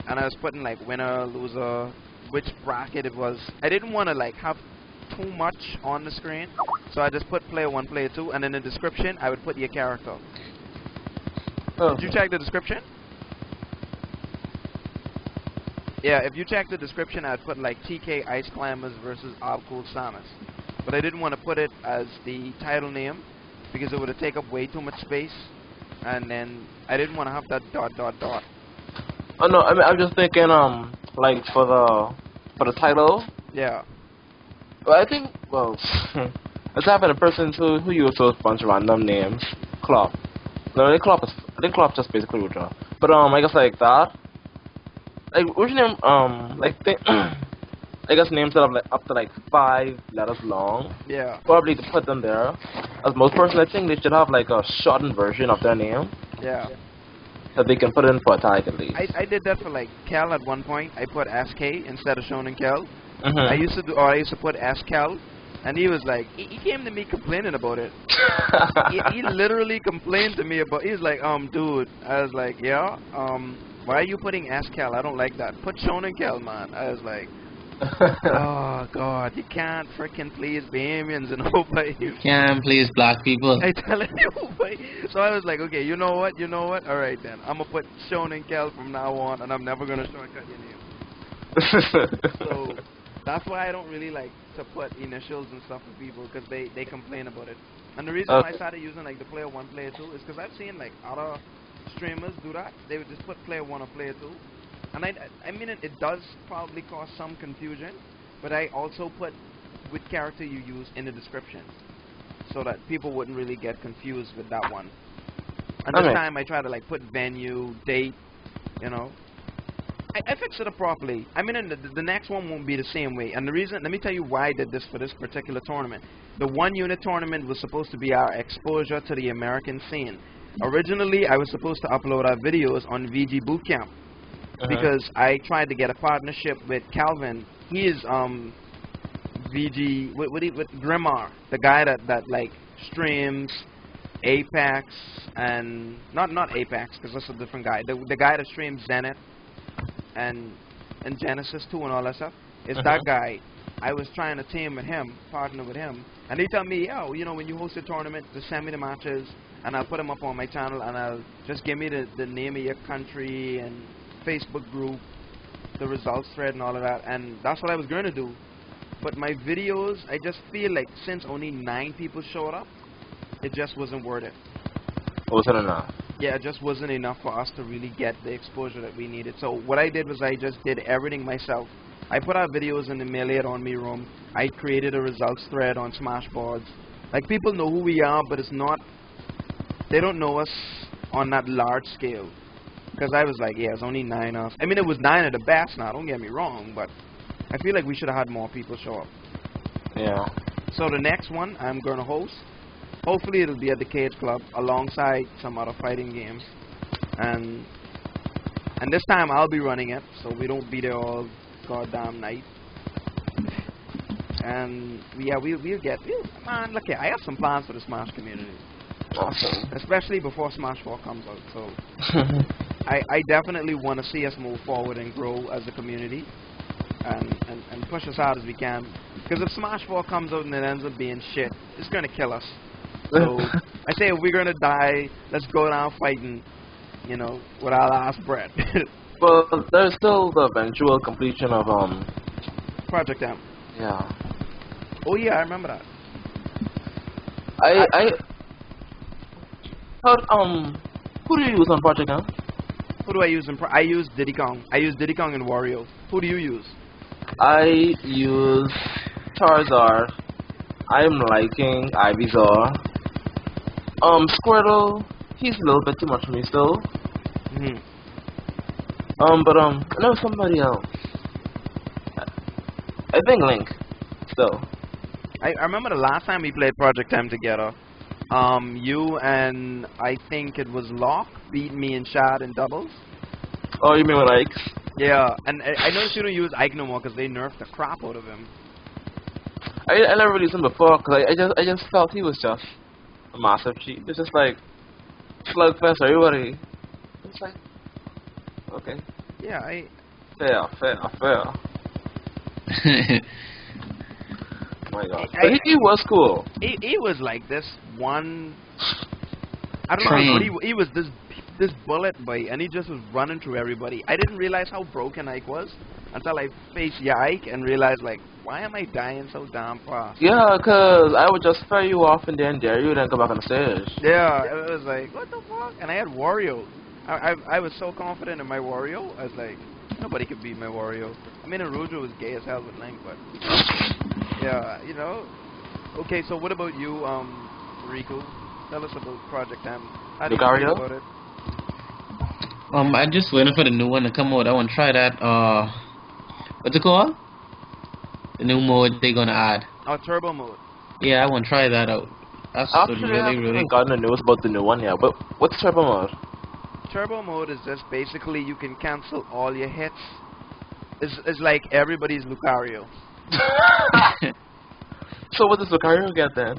S1: I was putting like winner, loser, which bracket it was. I didn't want to like have too much on the screen. So I just put player 1, player 2, and in the description I would put your character.
S4: Oh.
S1: Did you check the description? Yeah, if you check the description, I'd put like TK Ice Climbers versus Cool Samus. But I didn't want to put it as the title name because it would have taken up way too much space. And then I didn't want to have that ...
S4: Oh no, I mean I'm just thinking like for the title.
S1: Yeah.
S4: Well, I think it's happened to persons who use those bunch of random names. Klopp. No, I think Klopp just basically withdraw. But I guess like that. Like which name I guess names that are like up to like 5 letters long.
S1: Yeah.
S4: Probably to put them there. As most persons, I think they should have like a shortened version of their name
S1: Yeah.
S4: that they can put in for a tag at least.
S1: I did that for like Kel at one point. I put SK instead of Shonen Kel I
S4: Mhm.
S1: used to do, or I used to put SCal, and he was like, he came to me complaining about it. He literally complained to me about. He's like, dude. I was like, yeah. Why are you putting SCal? I don't like that. Put Shonen Cal, man. I was like, oh God, you can't freaking please Bahamians and nobody.
S5: Can't please black people.
S1: I telling you, boy. So I was like, okay, you know what? You know what? All right then. I'm gonna put Shonen Cal from now on, and I'm never gonna shortcut your name. So that's why I don't really like to put initials and stuff for people because they complain about it. And the reason why I started using like the player 1, player 2 is because I've seen like other streamers do that. They would just put player 1 or player 2. And I mean it does probably cause some confusion, but I also put which character you use in the description so that people wouldn't really get confused with that one. And this
S4: Okay.
S1: time I try to like put venue, date, you know. I fixed it up properly. I mean, and the next one won't be the same way. And the reason, let me tell you why I did this for this particular tournament. The 1 unit tournament was supposed to be our exposure to the American scene. Originally, I was supposed to upload our videos on VG Bootcamp because I tried to get a partnership with Calvin. He is VG with Grimar, the guy that like streams Apex and not Apex because that's a different guy. The guy that streams Zenith and Genesis 2 and all that stuff. It's that guy. I was trying to team with him, partner with him, and they tell me, yo, you know, when you host a tournament, just send me the matches, and I'll put them up on my channel, and I'll just give me the name of your country and Facebook group, the results thread and all of that, and that's what I was going to do. But my videos, I just feel like since only 9 people showed up, it just wasn't worth it.
S4: Was it enough?
S1: Yeah, it just wasn't enough for us to really get the exposure that we needed. So what I did was I just did everything myself. I put our videos in the Mail It On Me room. I created a results thread on Smashboards. Like, people know who we are, but it's not, they don't know us on that large scale. Because I was like, yeah, it's only 9 of us. I mean, it was 9 of the best now, don't get me wrong, but I feel like we should have had more people show up.
S4: Yeah.
S1: So the next one I'm going to host, hopefully it'll be at the Cage Club alongside some other fighting games. And this time I'll be running it, so we don't be there all goddamn night. And we'll get, man, look here, I have some plans for the Smash community.
S4: Awesome.
S1: Especially before Smash 4 comes out, so I definitely want to see us move forward and grow as a community and push as hard as we can. Because if Smash 4 comes out and it ends up being shit, it's going to kill us. So I say if we're going to die, let's go down fighting, you know, with our last breath.
S4: But there's still the eventual completion of
S1: Project M.
S4: yeah.
S1: Oh yeah, I remember that.
S4: I heard who do you use on Project M?
S1: Who do I use I use Diddy Kong. I use Diddy Kong and Wario. Who do you use?
S4: I use Charizard. I'm liking Ivysaur. Squirtle, he's a little bit too much for me still.
S1: Hmm.
S4: But I know somebody else. I think Link, still.
S1: I remember the last time we played Project M together. You and I think it was Locke beat me and Shad in doubles.
S4: Oh, you mean with Ike?
S1: Yeah, and I noticed you don't use Ike no more because they nerfed the crap out of him.
S4: I never really used him before because I just felt he was just a massive cheat. It's just like slugfest everybody. It's like okay,
S1: Yeah,
S4: fair. My God,
S1: I-
S4: but he was cool.
S1: he was like this one. I don't
S5: Train.
S1: know, but he was this bullet boy, and he just was running through everybody. I didn't realize how broken Ike was until I faced Ike and realized, like, why am I dying so damn fast?
S4: Yeah, cause I would just fire you off and then dare you, then go back on the stage.
S1: Yeah, it was like, what the fuck? And I had Wario. I was so confident in my Wario. I was like, nobody could beat my Wario. I mean, Arujo was gay as hell with Link, but yeah, you know. Okay, so what about you, Riku? Tell us about Project M. How do you
S4: Lucario?
S1: feel about it?
S5: I'm just waiting for the new one to come out. I want to try that. What's it called? The new mode they gonna add.
S1: Oh, Turbo mode.
S5: Yeah, I want to try that out. That's
S4: Actually, I
S5: really, really.
S4: haven't gotten the news about the new one yet. But what's Turbo mode?
S1: Turbo mode is just basically you can cancel all your hits. It's like everybody's Lucario.
S4: So what does Lucario get then?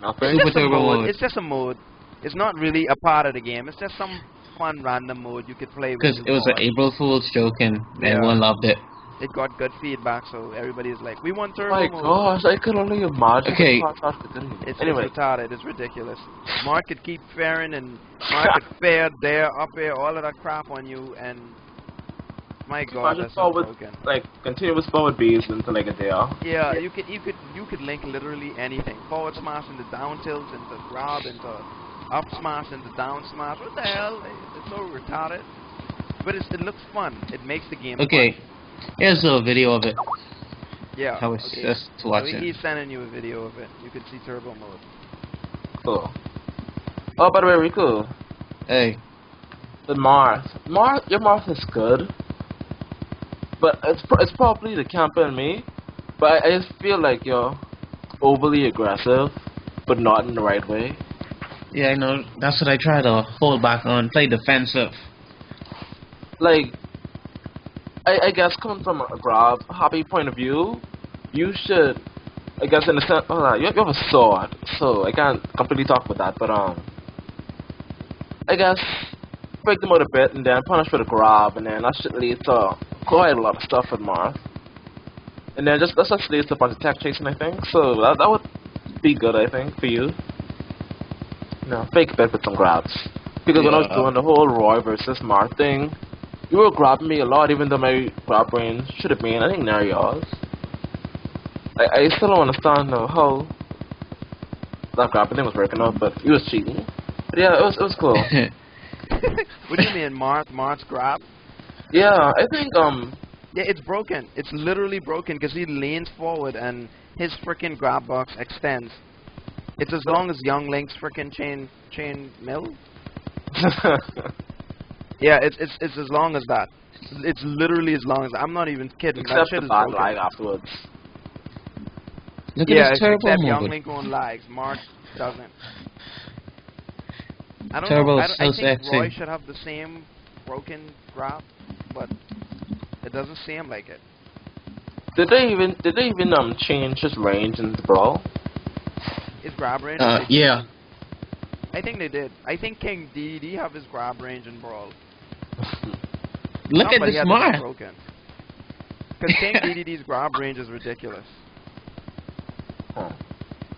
S4: Nothing.
S5: Super
S1: Just a
S5: Turbo
S1: mode.
S5: mode.
S1: It's just a mode. It's not really a part of the game. It's just some fun random mode you could play with
S5: Because
S1: your
S5: it was an
S1: god.
S5: April Fool's joke and
S1: Yeah.
S5: everyone loved it.
S1: It got good feedback, so everybody's like, we want
S4: Oh
S1: turbo
S4: my
S1: mode.
S4: gosh, I could only imagine.
S5: Okay.
S4: What the fuck did
S1: It's
S4: anyway,
S1: retarded. It's ridiculous. Mark could keep faring and Mark could fare there, up here, all of that crap on you, and my god,
S4: imagine
S1: that's so
S4: forward,
S1: broken.
S4: like continuous forward beats into like a day off.
S1: Yeah, you could link literally anything. Forward smash into down tilts, into grab, into up smash, into down smash. What the hell? It's so retarded. But it looks fun. It makes the game
S5: Okay,
S1: fun.
S5: here's a video of it.
S1: Yeah.
S5: I was
S1: okay.
S5: just watching.
S1: So he's sending you a video of it. You can see turbo mode.
S4: Cool. Oh, by the way, Riku,
S5: Hey,
S4: the Marth. Your Marth is good, but it's probably the camper in me. But I just feel like you're overly aggressive, but not in the right way.
S5: yeah, I know. That's what I try to hold back on. Play defensive.
S4: Like, I guess coming from a grab hobby point of view, you should, I guess in a sense, you have a sword, so I can't completely talk about that, but I guess break them out a bit and then punish for the grab, and then that should lead to quite a lot of stuff with Marth. And then that just leads to a bunch of tech chasing, I think, so that would be good, I think, for you. You know, fake a bit with some grabs. Because when I was
S5: Yeah.
S4: doing the whole Roy versus Marth thing, you were grabbing me a lot, even though my grab range should have been, I think, near yours. I still don't understand though how that grabbing thing was working out, but he was cheating. But yeah, it was cool.
S1: What do you mean, Marth's grab?
S4: Yeah, I think
S1: Yeah, it's broken. It's literally broken because he leans forward and his freaking grab box extends. It's as long as Young Link's freaking chain mill. Yeah, it's as long as that. It's literally as long as that. I'm not even kidding. That
S4: except
S1: shit
S4: the
S1: is
S4: bad
S1: broken.
S4: lag afterwards.
S5: Look
S1: Yeah,
S5: at his turbo
S1: except Young
S5: mode.
S1: Link on lags. Mark doesn't. I don't
S5: Turbo
S1: know.
S5: is
S1: I
S5: so
S1: think
S5: sexy.
S1: Roy should have the same broken grab, but it doesn't seem like it.
S4: Did they even change his range in the brawl?
S1: His grab range?
S5: Yeah.
S1: I think they did. I think King DD have his grab range in Brawl.
S5: Look at
S1: Somebody
S5: this
S1: had to be
S5: Marth.
S1: broken. Because King DDD's grab range is ridiculous.
S4: Huh.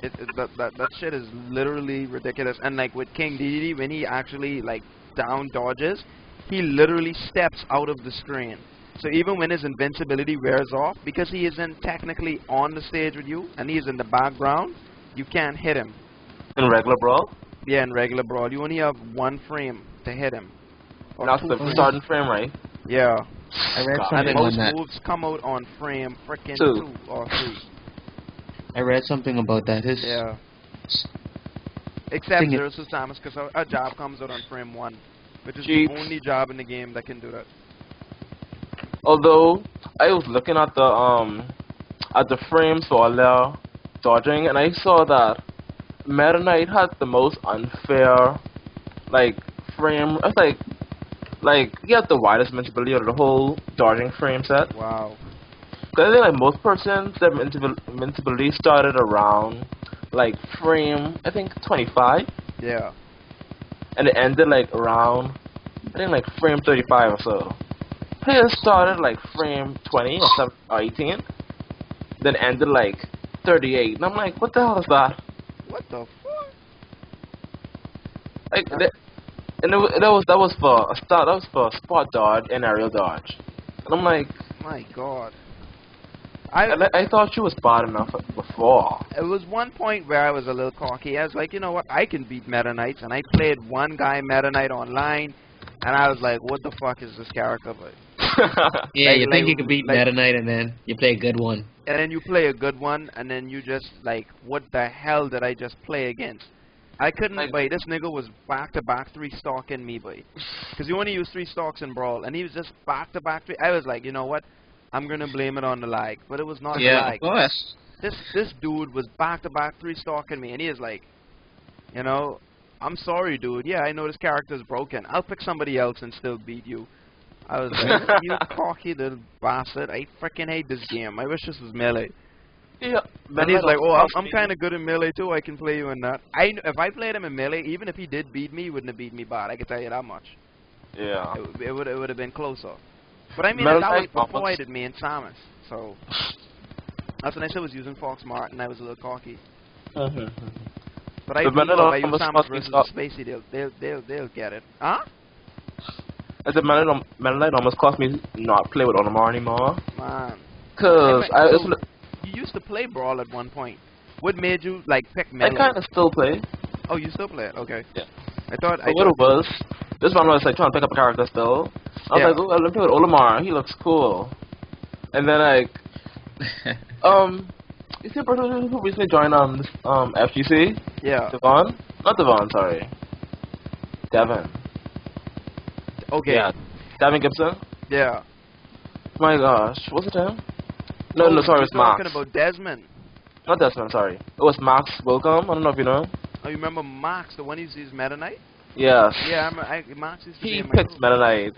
S1: That shit is literally ridiculous. And like with King DDD, when he actually like down dodges, he literally steps out of the screen. So even when his invincibility wears off, because he isn't technically on the stage with you and he is in the background, you can't hit him.
S4: In regular brawl?
S1: Yeah, in regular Brawl, you only have one frame to hit him. Or
S4: That's
S1: two
S4: the
S1: frames.
S4: starting frame, right?
S1: Yeah.
S5: I read
S4: God.
S1: And
S5: something on
S1: most
S5: that.
S1: moves come out on frame frickin'
S4: Two.
S1: 2 or 3.
S5: I read something about that. His
S1: Yeah. Except
S5: Thing is-
S1: Zero Suit Samus, because a job comes out on frame 1. Which is
S4: Jeeps.
S1: the only job in the game that can do that.
S4: Although I was looking at the frames for all their dodging, and I saw that Meta Knight had the most unfair like frame. I was like he had the widest invincibility out of the whole dodging frame set.
S1: Wow.
S4: Cause I think like most persons, their invincibility started around like frame I think 25,
S1: Yeah.
S4: and it ended like around I think like frame 35 or so. His started like frame 20 or 7 or 18, then ended like 38, and I'm like, what the hell is that?
S1: What the fuck?
S4: Like, and that was for a start. That was for spot dodge and aerial dodge, and I'm like,
S1: My god.
S4: I thought she was bad enough before.
S1: It was one point where I was a little cocky. I was like, you know what? I can beat Meta Knights, and I played one guy Meta Knight online, and I was like, what the fuck is this character? But
S5: yeah,
S1: like-
S5: you think
S1: like-
S5: you can beat
S1: like-
S5: Meta Knight and then you play a good one.
S1: and then you play a good one, and then you just like, what the hell did I just play against? I couldn't,
S4: Like-
S1: boy. This nigga was back-to-back 3-stalking me, boy. Because you only use 3 stalks in Brawl, and he was just back-to-back 3. I was like, you know what? I'm gonna blame it on the lag, but it was not the
S5: Yeah,
S1: lag.
S5: of course.
S1: This dude was back-to-back 3-stalking me, and he is like, you know, I'm sorry, dude. Yeah, I know this character is broken. I'll pick somebody else and still beat you. I was like, you cocky little bastard. I freaking hate this game. I wish this was melee.
S4: Yeah.
S1: And he's like, oh, I'm kind of good in melee too. I can play you in that. If I played him in melee, even if he did beat me, he wouldn't have beat me bad. I can tell you that much.
S4: Yeah.
S1: It would have been closer. But I mean,
S4: Melee
S1: that was
S4: Knight
S1: before I did me and Samus. So that's when I still was using Fox Mart and I was a little cocky. But I
S4: The
S1: do know if I use
S4: almost
S1: Samus
S4: cost me
S1: versus
S4: stop.
S1: Spacey, they'll get it. Huh?
S4: I said, Metal Knight almost cost me not play with Olimar anymore.
S1: Man.
S4: Cause
S1: So, you used to play Brawl at one point. What made you like pick
S4: I
S1: melee?
S4: kind of still play.
S1: Oh, you still play it? Okay.
S4: Yeah.
S1: I thought.
S4: So what it was, this one was like trying to pick up a character still. I was
S1: Yeah.
S4: like, oh, let me play with Olimar. He looks cool. And then like, you see a person who recently joined FGC?
S1: Yeah.
S4: Devon? Not Devon, sorry. Devin.
S1: Okay.
S4: Yeah. Devin Gibson.
S1: Yeah.
S4: My gosh, what's it him? No,
S1: Oh,
S4: no, sorry, it's
S1: you're talking
S4: Max.
S1: about Desmond.
S4: Not Desmond, sorry. It was Max Wilcom. I don't know if you know.
S1: Oh, you remember Max, the one who's Meta Knight?
S4: Yes.
S1: Yeah, Max used to be
S4: He
S1: in my
S4: picked
S1: group.
S4: Meta Knight.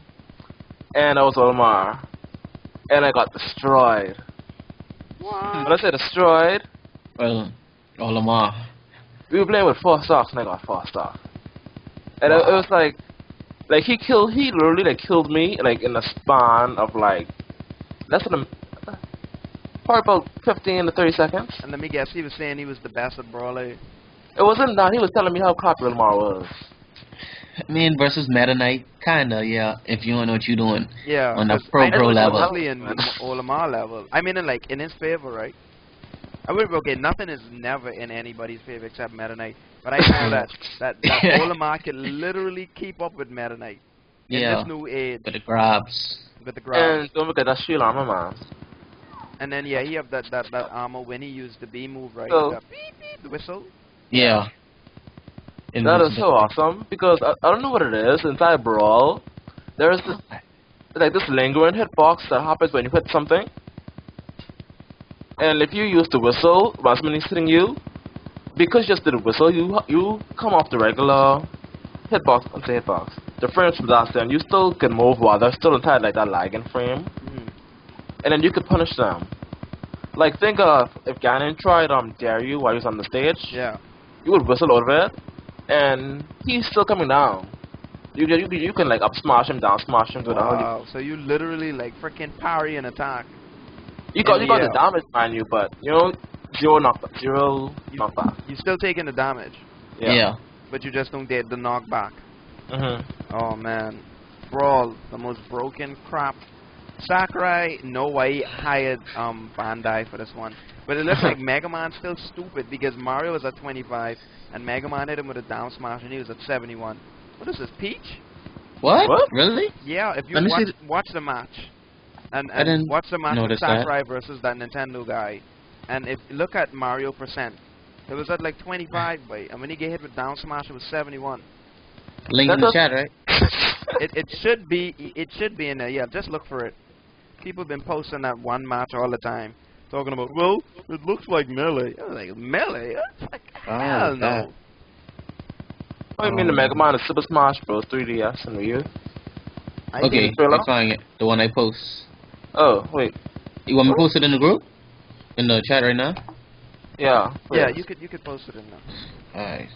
S4: And I was Olimar. And I got destroyed.
S1: What?
S4: When I say destroyed,
S5: Well, Olimar.
S4: we were playing with 4 stocks and I got 4 stocks. And it was like he literally like killed me like in a span of like less than probably about 15 to 30 seconds.
S1: And let me guess, he was saying he was the best at Brawler.
S4: It wasn't that, he was telling me how crappy Olimar was.
S5: I mean, versus Meta Knight, kinda, yeah. If you don't know what you're doing
S1: Yeah.
S5: on the
S1: 'cause I
S5: pro
S1: know
S5: level.
S1: mostly in Olimar level. I mean, in his favor, right? I would okay. Nothing is never in anybody's favor except Meta Knight. But I know that Olimar can literally keep up with Meta Knight in
S5: Yeah.
S1: this new age
S5: With the grabs.
S1: with the grab.
S4: And don't forget that shield armor, man.
S1: And then yeah, he have that armor when he used the B move, right?
S4: So-
S1: The beep beep, the whistle.
S5: Yeah.
S4: That is so awesome because I don't know what it is inside Brawl. There's this like this lingering hitbox that happens when you hit something. And if you use the whistle while somebody's hitting you, because you just did a whistle, you come off the regular hitbox, I'm saying hitbox. The frames from that stand, you still can move while they're still inside like that lagging frame, and then you could punish them. Like think of if Ganon tried dare you while he was on the stage,
S1: Yeah.
S4: you would whistle over it, and he's still coming down. You can like up smash him, down smash him, do the whole.
S1: Wow. So you literally like freaking parry an attack.
S4: You got
S1: Yeah.
S4: the damage behind you, but you know zero knockback.
S1: You still taking the damage,
S5: Yeah.
S1: but you just don't get the knockback.
S4: Mhm.
S1: Oh man, Brawl, the most broken crap. Sakurai, no way hired Bandai for this one, but it looks like Mega Man's still stupid because Mario was at 25 and Mega Man hit him with a down smash and he was at 71. What is this, Peach?
S5: What?
S4: What?
S5: Really?
S1: Yeah, if you
S5: Let me see
S1: watch the match and
S5: I didn't
S1: watch the match with
S5: notice that.
S1: Sakurai versus that Nintendo guy, and if you look at Mario percent, it was at like 25, boy, and when he get hit with down smash, it was 71.
S5: Link in the chat, right?
S1: It should be in there. Yeah, just look for it. People have been posting that one match all the time, talking about, well, it looks like melee. I was like, melee? It's like, hell no.
S4: What do you mean the Mega Man is Super Smash Bros. 3DS and Wii U?
S1: I
S5: Okay,
S1: think-
S4: trailer?
S5: I find it. The one I post.
S4: Oh wait,
S5: You want me to post it in the group? In the chat right now?
S4: yeah.
S1: Yeah,
S4: please.
S1: you could post it in there.
S5: Alright.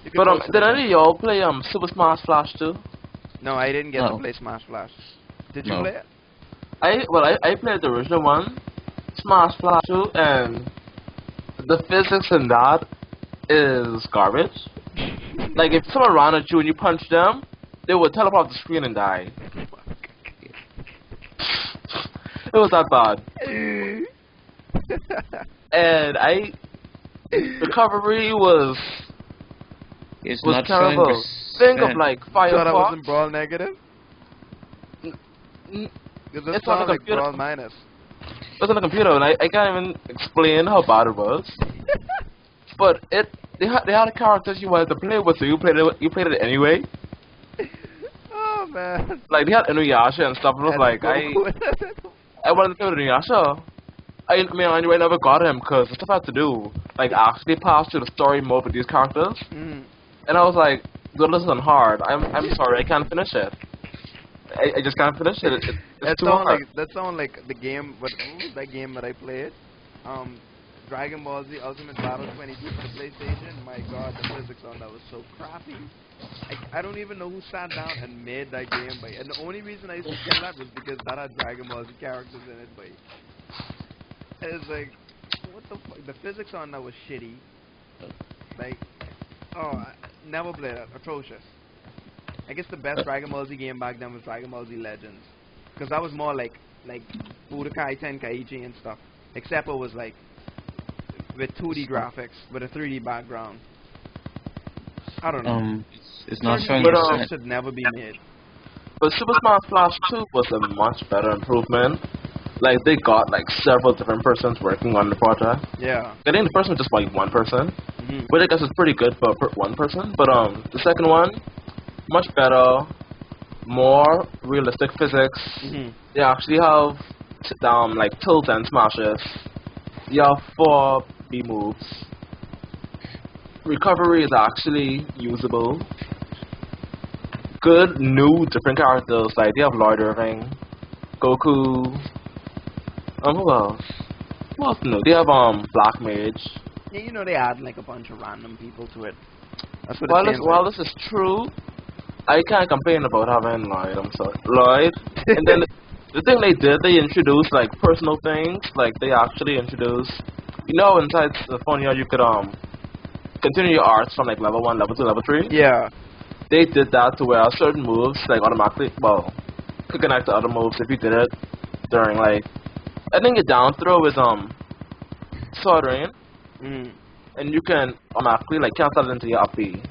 S1: You could
S4: But
S1: post it
S4: did
S1: in
S4: any of y'all play Super Smash Flash 2?
S1: No, I didn't get to
S5: No.
S1: play Smash Flash. Did you
S5: No.
S1: play it?
S4: I played the original one, Smash Flash 2, and the physics in that is garbage. Like if someone ran at you and you punched them, they would teleport off the screen and die. It was that bad. And recovery was
S5: It's
S4: was
S5: not
S4: terrible.
S5: 7%.
S4: Think of like
S1: So that
S4: Firefox.
S1: wasn't Brawl negative?
S4: N-
S1: Because this
S4: It's on
S1: sounds
S4: the
S1: like
S4: computer.
S1: Brawl minus.
S4: It was on the computer, and I can't even explain how bad it was. But they had characters you wanted to play with, so you played it anyway.
S1: Oh man.
S4: Like they had Inuyasha and stuff. And it was like I wanted to play with Inuyasha. I mean, I never got him because the stuff I had to do, like actually pass through the story mode with these characters.
S1: Mm.
S4: And I was like, "Good, this isn't hard. I'm sorry, I can't finish it." I just can't finish it. It's
S1: That
S4: too
S1: sound
S4: hard.
S1: like the game. What was that game that I played? Dragon Ball Z Ultimate Battle 22 for the PlayStation. My God, the physics on that was so crappy. I don't even know who sat down and made that game, but and the only reason I used to kill that was because that had Dragon Ball Z characters in it, but it's like, what the fuck? The physics on that was shitty. Like, oh, I never played that. Atrocious. I guess the best Dragon Ball Z game back then was Dragon Ball Z Legends, because that was more like Budokai Tenkaichi and stuff. Except it was like with 2D graphics with a 3D background. I don't know.
S5: It's not
S1: Certain
S5: showing
S1: games
S5: percent.
S1: should never be made.
S4: But Super Smash Bros. 2 was a much better improvement. Like, they got, like, several different persons working on the project.
S1: Yeah.
S4: I think the first one was just, like, one person.
S1: Mhm.
S4: Which I guess is pretty good for one person. But, the second one, much better, more realistic physics.
S1: Mhm.
S4: They actually have, like, tilt and smashes. You have 4 B moves. Recovery is actually usable. Good new different characters, like they have Lord Irving, Goku, who else? Who else new? They have Black Mage.
S1: Yeah, you know they add like a bunch of random people to it. That's what
S4: While
S1: it
S4: this,
S1: seems
S4: while
S1: like.
S4: this is true, I can't complain about having Lloyd, I'm sorry. Lloyd. And then the thing they did, they introduced like personal things, like they actually introduced, you know, inside the phone here you could continue your arts from like level 1, level 2, level 3.
S1: Yeah.
S4: They did that to where certain moves like automatically, well, could connect to other moves if you did it during like, I think your down throw is Sword Rain,
S1: Mm.
S4: and you can automatically like cancel it into your up B.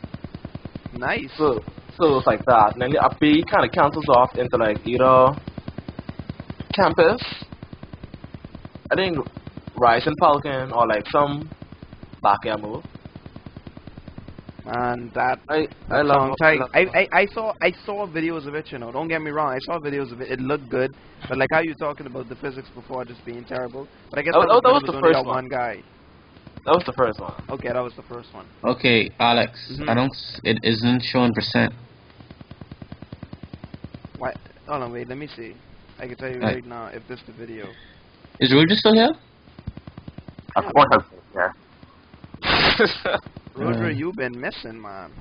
S1: Nice.
S4: So it's like that, and then your up B kind of cancels off into like either Campus, I think Rising Falcon, or like some back air move.
S1: And that
S4: I
S1: that
S4: love
S1: song tight. I saw videos of it, you know. Don't get me wrong. I saw videos of it. It looked good, but like how you talking about the physics before just being terrible. But I guess
S4: That was
S1: was
S4: the
S1: only
S4: first
S1: that one guy.
S4: That was the first one.
S1: Okay, that was the first one.
S5: Okay, Alex,
S1: Mhm.
S5: I don't. It isn't showing percent.
S1: Why? Hold on, wait. Let me see. I can tell you
S5: Right.
S1: right now if this the video.
S5: Is Roger still here?
S3: Of course I'm here.
S1: Roger,
S5: Mm.
S1: you've been missing, man.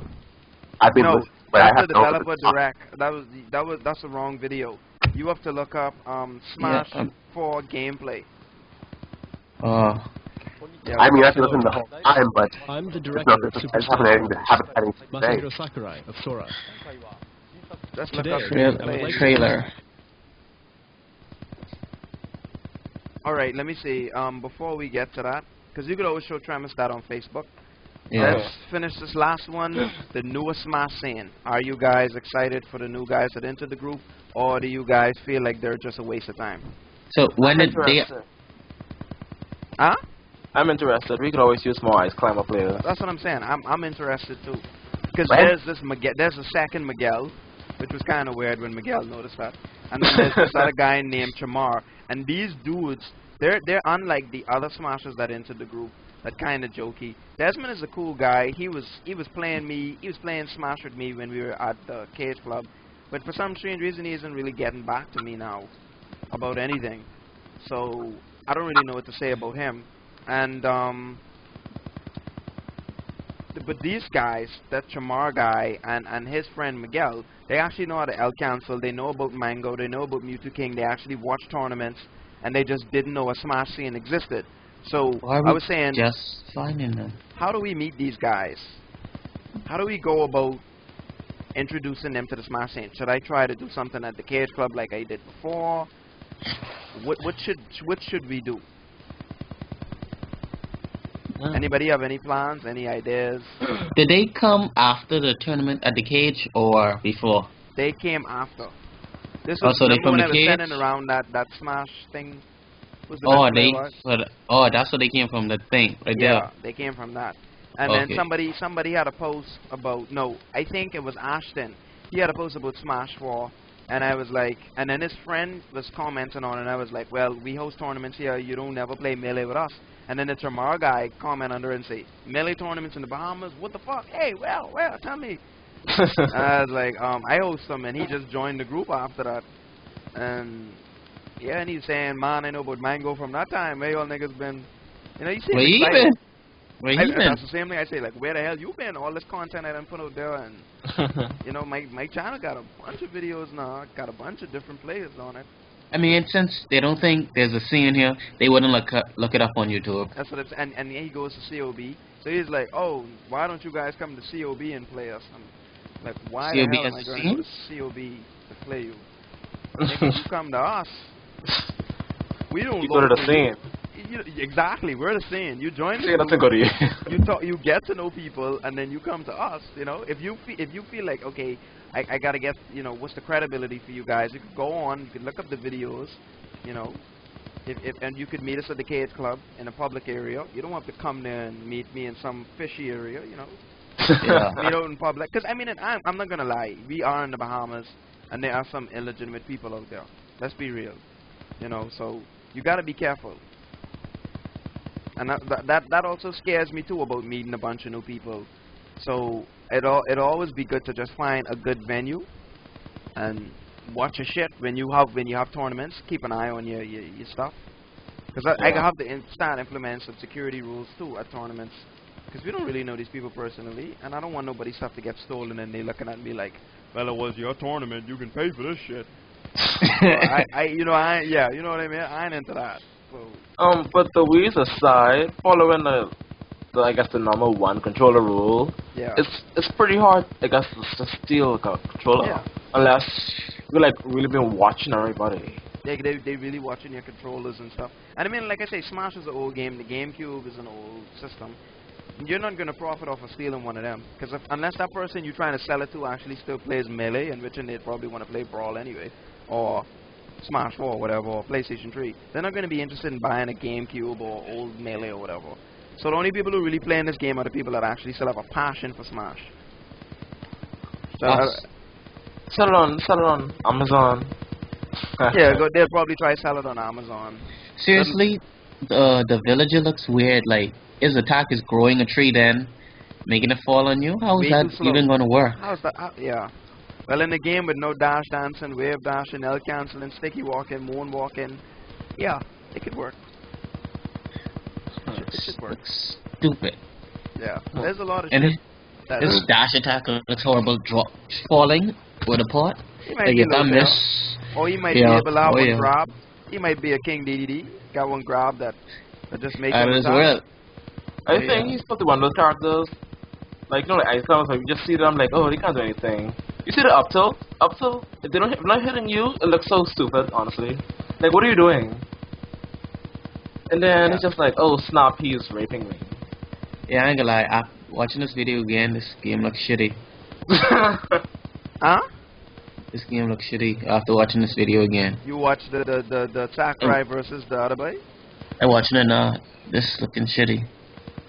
S3: I've been
S1: No,
S3: listening, but I
S1: that's the
S3: have no
S1: developer direct. That's the wrong video. You have to look up Smash
S5: Yeah,
S1: 4 gameplay. Yeah,
S3: I mean, I have to listen the whole time, but
S7: I'm the
S3: it's
S7: director
S3: no,
S7: of
S3: I
S7: Super
S3: just haven't had anything
S7: Smash
S3: haven't had anything to say.
S7: Masahiro Sakurai of Sora.
S1: just look
S7: Today,
S1: up
S5: Trail,
S7: I would like to-
S5: trailer.
S1: All right, let me see. Before we get to that, because you could always show Travis that on Facebook.
S5: Yeah.
S1: Let's finish this last one. The newest Smash scene. Are you guys excited for the new guys that entered the group, or do you guys feel like they're just a waste of time?
S5: So when
S4: I'm
S5: did they?
S4: interested.
S1: Huh?
S4: I'm interested. We could always use more Ice Climber players.
S1: That's what I'm saying. I'm interested too. Because
S3: When?
S1: there's this Miguel, there's a second Miguel, which was kind of weird when Miguel noticed that. And then there's this other guy named Chamar. And these dudes, they're unlike the other Smashers that entered the group. That kind of jokey. Desmond is a cool guy. He was playing Smash with me when we were at the Cage Club. But for some strange reason, he isn't really getting back to me now about anything. So I don't really know what to say about him. And but these guys, that Chamar guy and his friend Miguel, they actually know how to L cancel. They know about Mango. They know about Mewtwo King. They actually watch tournaments, and they just didn't know a Smash scene existed. So
S5: Why are
S1: I
S5: we
S1: was saying,
S5: just finding them?
S1: how do we meet these guys? How do we go about introducing them to the Smash scene? Should I try to do something at the Cage Club like I did before? What should we do? Anybody have any plans? Any ideas?
S5: Did they come after the tournament at the cage or before?
S1: They came after. This
S5: Oh,
S1: was
S5: so they
S1: remember
S5: from
S1: when
S5: the
S1: I was
S5: cage?
S1: sending around that Smash thing. Was the
S5: Oh,
S1: best player
S5: they.
S1: was?
S5: Oh, that's where they came from. The thing right
S1: Yeah, they came from that. And
S5: Okay.
S1: then somebody had a post about, no, I think it was Ashton. He had a post about Smash 4, and I was like, and then his friend was commenting on it, and I was like, well, we host tournaments here, you don't never play Melee with us. And then the Tramar guy comment under and say, Melee tournaments in the Bahamas? What the fuck? Hey, well, tell me. I was like, I host him, and he just joined the group after that. And yeah, and he's saying, man, I know about Mango from that time. Where y'all niggas been? You know, you see
S5: Where
S1: him
S5: you
S1: excited.
S5: been? Where you been?
S1: That's the same thing I say, like, where the hell you been? All this content I done put out there, and you know, my channel got a bunch of videos now. Got a bunch of different players on it.
S5: I mean, since they don't think there's a scene here, they wouldn't look it up on YouTube.
S1: That's what it's, and he goes to COB. So he's like, oh, why don't you guys come to COB and play us? I'm like, why
S5: COB
S1: the hell
S5: as
S1: am I
S5: a
S1: going to
S5: scene?
S1: go to COB to play you? Nigga, you come to us. We don't
S4: You go to the scene.
S1: Exactly, we're the same. You join the
S4: See, that's a
S1: group,
S4: goodie.
S1: you get to know people, and then you come to us. You know, if you feel like, okay, I gotta get, you know, what's the credibility for you guys? You could go on, you could look up the videos, you know, and you could meet us at the Cage Club in a public area. You don't have to come there and meet me in some fishy area, you know.
S5: Yeah.
S1: Meet out in public, because I mean, I'm not gonna lie, we are in the Bahamas, and there are some illegitimate people out there. Let's be real, you know. So you gotta be careful. And that also scares me too about meeting a bunch of new people. So it always be good to just find a good venue and watch your shit when you have tournaments. Keep an eye on your stuff, because I have to start implement some security rules too at tournaments, because we don't really know these people personally, and I don't want nobody's stuff to get stolen and they looking at me like, well, it was your tournament, you can pay for this shit. So you know what I mean. I ain't into that. So,
S4: but the Wii's aside, following the I guess the number one controller rule,
S1: yeah.
S4: it's pretty hard, I guess, to steal a controller,
S1: Yeah.
S4: unless you like really been watching everybody.
S1: They really watching your controllers and stuff. And I mean, like I say, Smash is an old game. The GameCube is an old system. You're not gonna profit off of stealing one of them, because unless that person you're trying to sell it to actually still plays Melee, in which they'd probably want to play Brawl anyway, or Smash 4 or whatever, or PlayStation 3, they're not going to be interested in buying a GameCube or old Melee or whatever. So the only people who really play in this game are the people that actually still have a passion for Smash. So,
S4: Sell it on Amazon.
S1: yeah, they'll probably try sell it on Amazon.
S5: Seriously, the villager looks weird. Like his attack is growing a tree, then making it fall on you. How is
S1: Way
S5: that
S1: too slow.
S5: even going to work?
S1: How's that? Yeah. Well, in the game with no dash dancing, wave dashing, L canceling, sticky walking, moon walking, yeah, it could work. It should work.
S5: Looks stupid.
S1: Yeah, there's a lot of
S5: And
S1: shit. that-
S5: his dash attack looks horrible. Falling with a pot.
S1: He might
S5: Like
S1: be
S5: if
S1: a
S5: I
S1: little
S5: miss,
S1: Or he might
S5: Yeah.
S1: be able to have
S5: Oh,
S1: one
S5: yeah.
S1: grab. He might be a King DDD. Got one grab that just makes
S5: out
S1: him
S5: of this
S1: attack.
S5: world.
S4: I
S5: Oh,
S4: think
S5: yeah.
S4: he's probably one of those characters, like, you know, like Ice Climb, like, you just see them, like, oh, they can't do anything. You see the up tilt, if they're not hitting you, it looks so stupid, honestly. Like, what are you doing? And then it's just like, oh, snap, he's raping me.
S5: Yeah, I ain't gonna lie. After watching this video again, this game looks shitty.
S1: Huh?
S5: This game looks shitty after watching this video again.
S1: You watch the Sakurai versus the other boy?
S5: I'm watching it now. This looking shitty.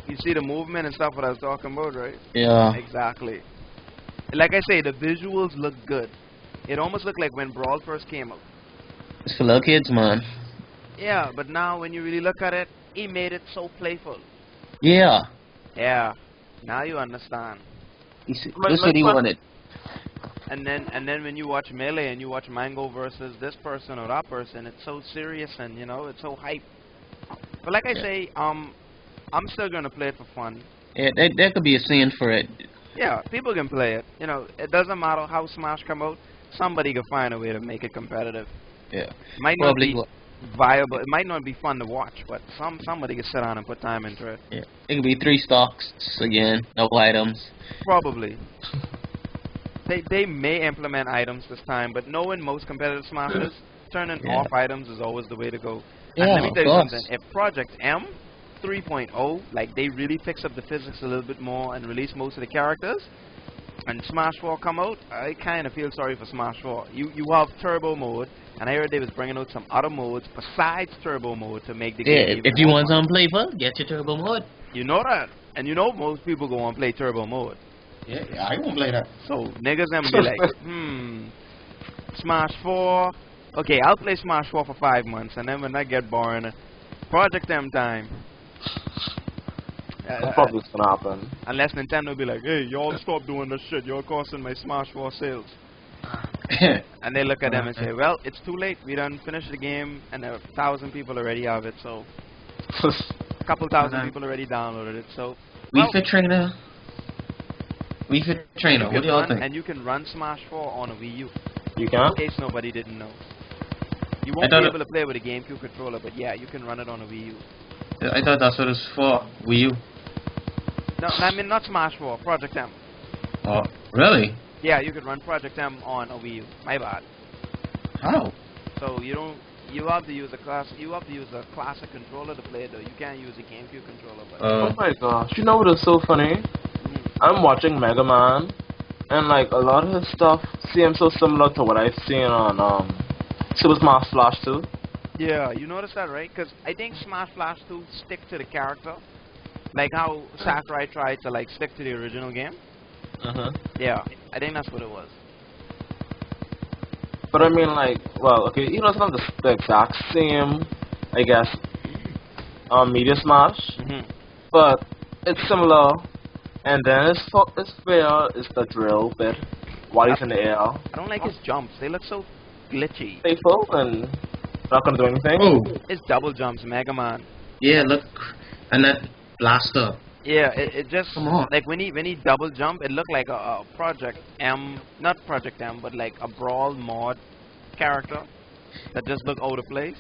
S1: You see the movement and stuff what I was talking about, right?
S5: Yeah.
S1: Exactly. Like I say, the visuals look good. It almost looked like when Brawl first came out.
S5: It's for little kids, man.
S1: Yeah, but now when you really look at it, he made it so playful.
S5: Yeah.
S1: Yeah. Now you understand.
S5: This
S4: My
S5: what he
S4: question-
S5: wanted.
S1: And then when you watch Melee and you watch Mango versus this person or that person, it's so serious and you know it's so hype. But like I say, I'm still gonna play it for fun.
S5: Yeah, there could be a scene for it.
S1: Yeah, people can play it. You know, it doesn't matter how Smash come out. Somebody can find a way to make it competitive.
S5: Yeah.
S1: Might not
S5: Probably.
S1: be viable. It might not be fun to watch, but somebody can sit down and put time into it.
S5: Yeah. It could be 3 stocks again, no items.
S1: Probably. They may implement items this time, but knowing most competitive Smashers, turning
S5: Yeah.
S1: off items is always the way to go.
S5: Yeah,
S1: And let me
S5: of
S1: tell you
S5: course.
S1: something. If Project M 3.0, like they really fix up the physics a little bit more and release most of the characters, and Smash 4 come out, I kind of feel sorry for Smash 4. You have Turbo mode, and I heard they was bringing out some other modes besides Turbo mode to make the
S5: Yeah,
S1: game
S5: if
S1: even
S5: you
S1: more
S5: want
S1: fun.
S5: something playful, get your turbo mode.
S1: You know that. And you know most people go and play Turbo mode.
S2: Yeah, I won't play that.
S1: So niggas them be like, Smash 4. Okay, I'll play Smash 4 for 5 months, and then when I get boring, Project M time.
S4: That's probably what's gonna happen.
S1: Unless Nintendo be like, hey, y'all stop doing this shit. You're costing my Smash 4 sales. And they look at them and say, well, it's too late. We done finished the game, and 1,000 people already have it, so... a couple thousand people already downloaded it, so...
S5: Wii Fit Trainer. Wii Fit Trainer, what do y'all think?
S1: And you can run Smash 4 on a Wii U.
S4: You can?
S1: In case nobody didn't know. You won't be able to play with a GameCube controller, but yeah, you can run it on a Wii U.
S5: I thought that's what it's for, Wii U.
S1: No, I mean not Smash 4, Project M.
S5: Oh, really?
S1: Yeah, you could run Project M on a Wii U. My bad.
S5: How?
S1: So you have to use a classic controller to play it though. You can't use a GameCube controller. But
S4: oh my gosh! You know what is so funny? I'm watching Mega Man, and like a lot of his stuff seems so similar to what I've seen on Super Smash Flash 2.
S1: Yeah, you noticed that, right? Because I think Smash Flash 2 stick to the character, like how Sakurai tried to like stick to the original game. Yeah, I think that's what it was.
S4: But I mean, like, well, okay, you know, it's not the exact same, I guess, Media Smash, but it's similar. And then it's fair, it's the drill bit while he's in the air.
S1: I don't like his jumps. They look so glitchy.
S4: Faithful and not gonna do anything.
S5: Oh,
S1: His double jumps, Mega Man.
S5: yeah, look, and that blaster.
S1: Yeah, it just
S5: Come on.
S1: like when he double jump, it looked like a Project M, not Project M, but like a Brawl mod character that just looked out of place.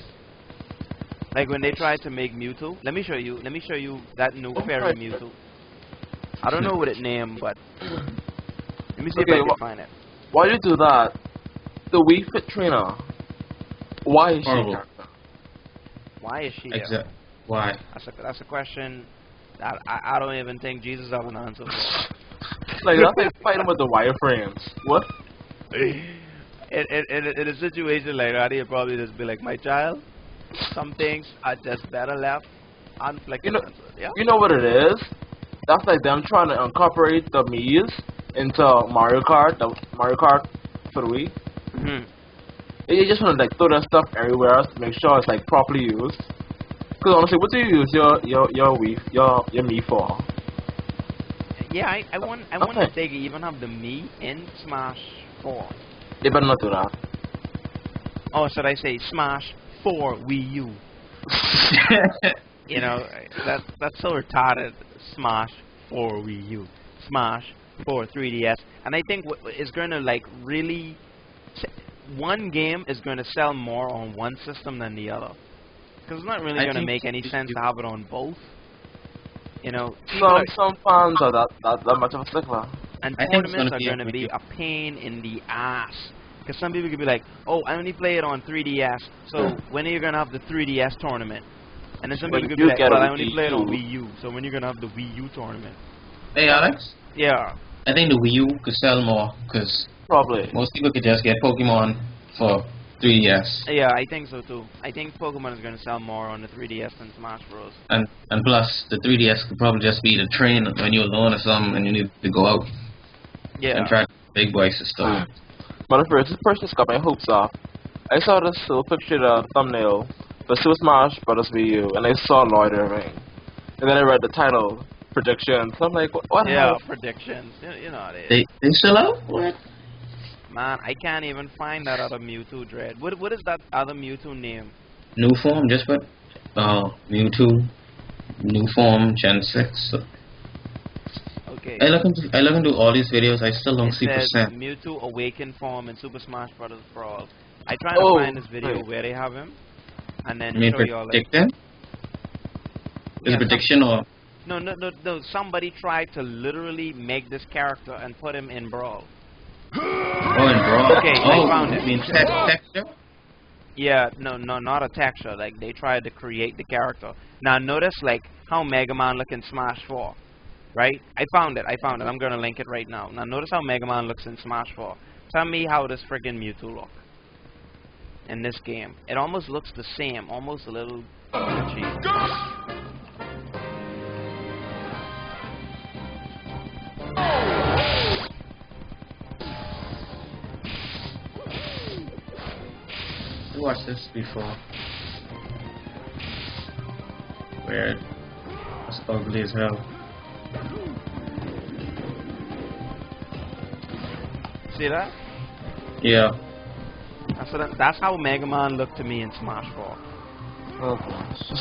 S1: Like when they tried to make Mewtwo. Let me show you that new fairy Mewtwo. I don't know what it named, but let me see if I can find it.
S4: Why you do that? The Wii Fit Trainer. Why is
S5: Horrible.
S4: she character?
S1: Why is she there?
S5: Exactly. Why?
S1: That's a question that I don't even think Jesus has an answer for.
S4: Like that's like fighting with the wireframes. What?
S1: In a situation like that, he'll probably just be like, my child, some things are just better left unflexible.
S4: You know what it is? That's like them trying to incorporate the Mii's into Mario Kart, the Mario Kart for the Wii. You just want to like throw that stuff everywhere to make sure it's like properly used. Because honestly, what do you use your Mii for?
S1: Yeah, I wonder if they even have the Mii in Smash 4.
S4: They better not do that.
S1: Oh, should I say Smash 4 Wii U? You know, that's so retarded. Smash 4 Wii U, Smash 4 3DS, and I think is going to like really, one game is going to sell more on one system than the other, because it's not really going to make any sense to have it on both. You know,
S4: some fans are that much of a stickler.
S1: And tournaments are going to be a pain in the ass. Because some people could be like, oh, I only play it on 3DS, so when are you going to have the 3DS tournament? And then some people could be like, well, I only play it on Wii U, so when are you going to have the Wii U tournament?
S5: Hey, Alex?
S1: Yeah.
S5: I think the Wii U could sell more, because
S4: probably
S5: most people could just get Pokemon for 3DS.
S1: Yeah, I think so too. I think Pokemon is going to sell more on the 3DS than Smash Bros.
S5: And plus, the 3DS could probably just be the train when you're alone or something and you need to go out.
S1: Yeah.
S5: And try big boys and stuff.
S4: But at first, this person got my hopes up. I saw this little picture, thumbnail for Super Smash Bros. Wii U, and I saw loitering. And then I read the title, predictions. I'm like, what?
S1: Yeah, predictions. You know how it is.
S5: They still out? What?
S1: Man, I can't even find that other Mewtwo Dread. What is that other Mewtwo name?
S5: New form, just put Mewtwo, new form, Gen 6.
S1: Okay.
S5: I look into all these videos, I still don't see
S1: says
S5: percent.
S1: Mewtwo Awakened form in Super Smash Bros. Brawl. I try to find this video where they have him, and then show you all like...
S5: Predict Is it prediction or...
S1: No, somebody tried to literally make this character and put him in Brawl.
S5: Oh, in Brawl?
S1: Okay, I found it.
S5: You mean texture?
S1: Yeah, no, not a texture. Like, they tried to create the character. Now, notice, like, how Mega Man look in Smash 4. Right? I found it. I'm gonna link it right now. Now, notice how Mega Man looks in Smash 4. Tell me how does friggin' Mewtwo look in this game. It almost looks the same. Almost a little glitchy.
S5: I watched this before. Weird. What's
S2: ugly as hell.
S1: See that?
S2: Yeah.
S1: That's how Mega Man looked to me in Smash 4.
S4: Oh gosh.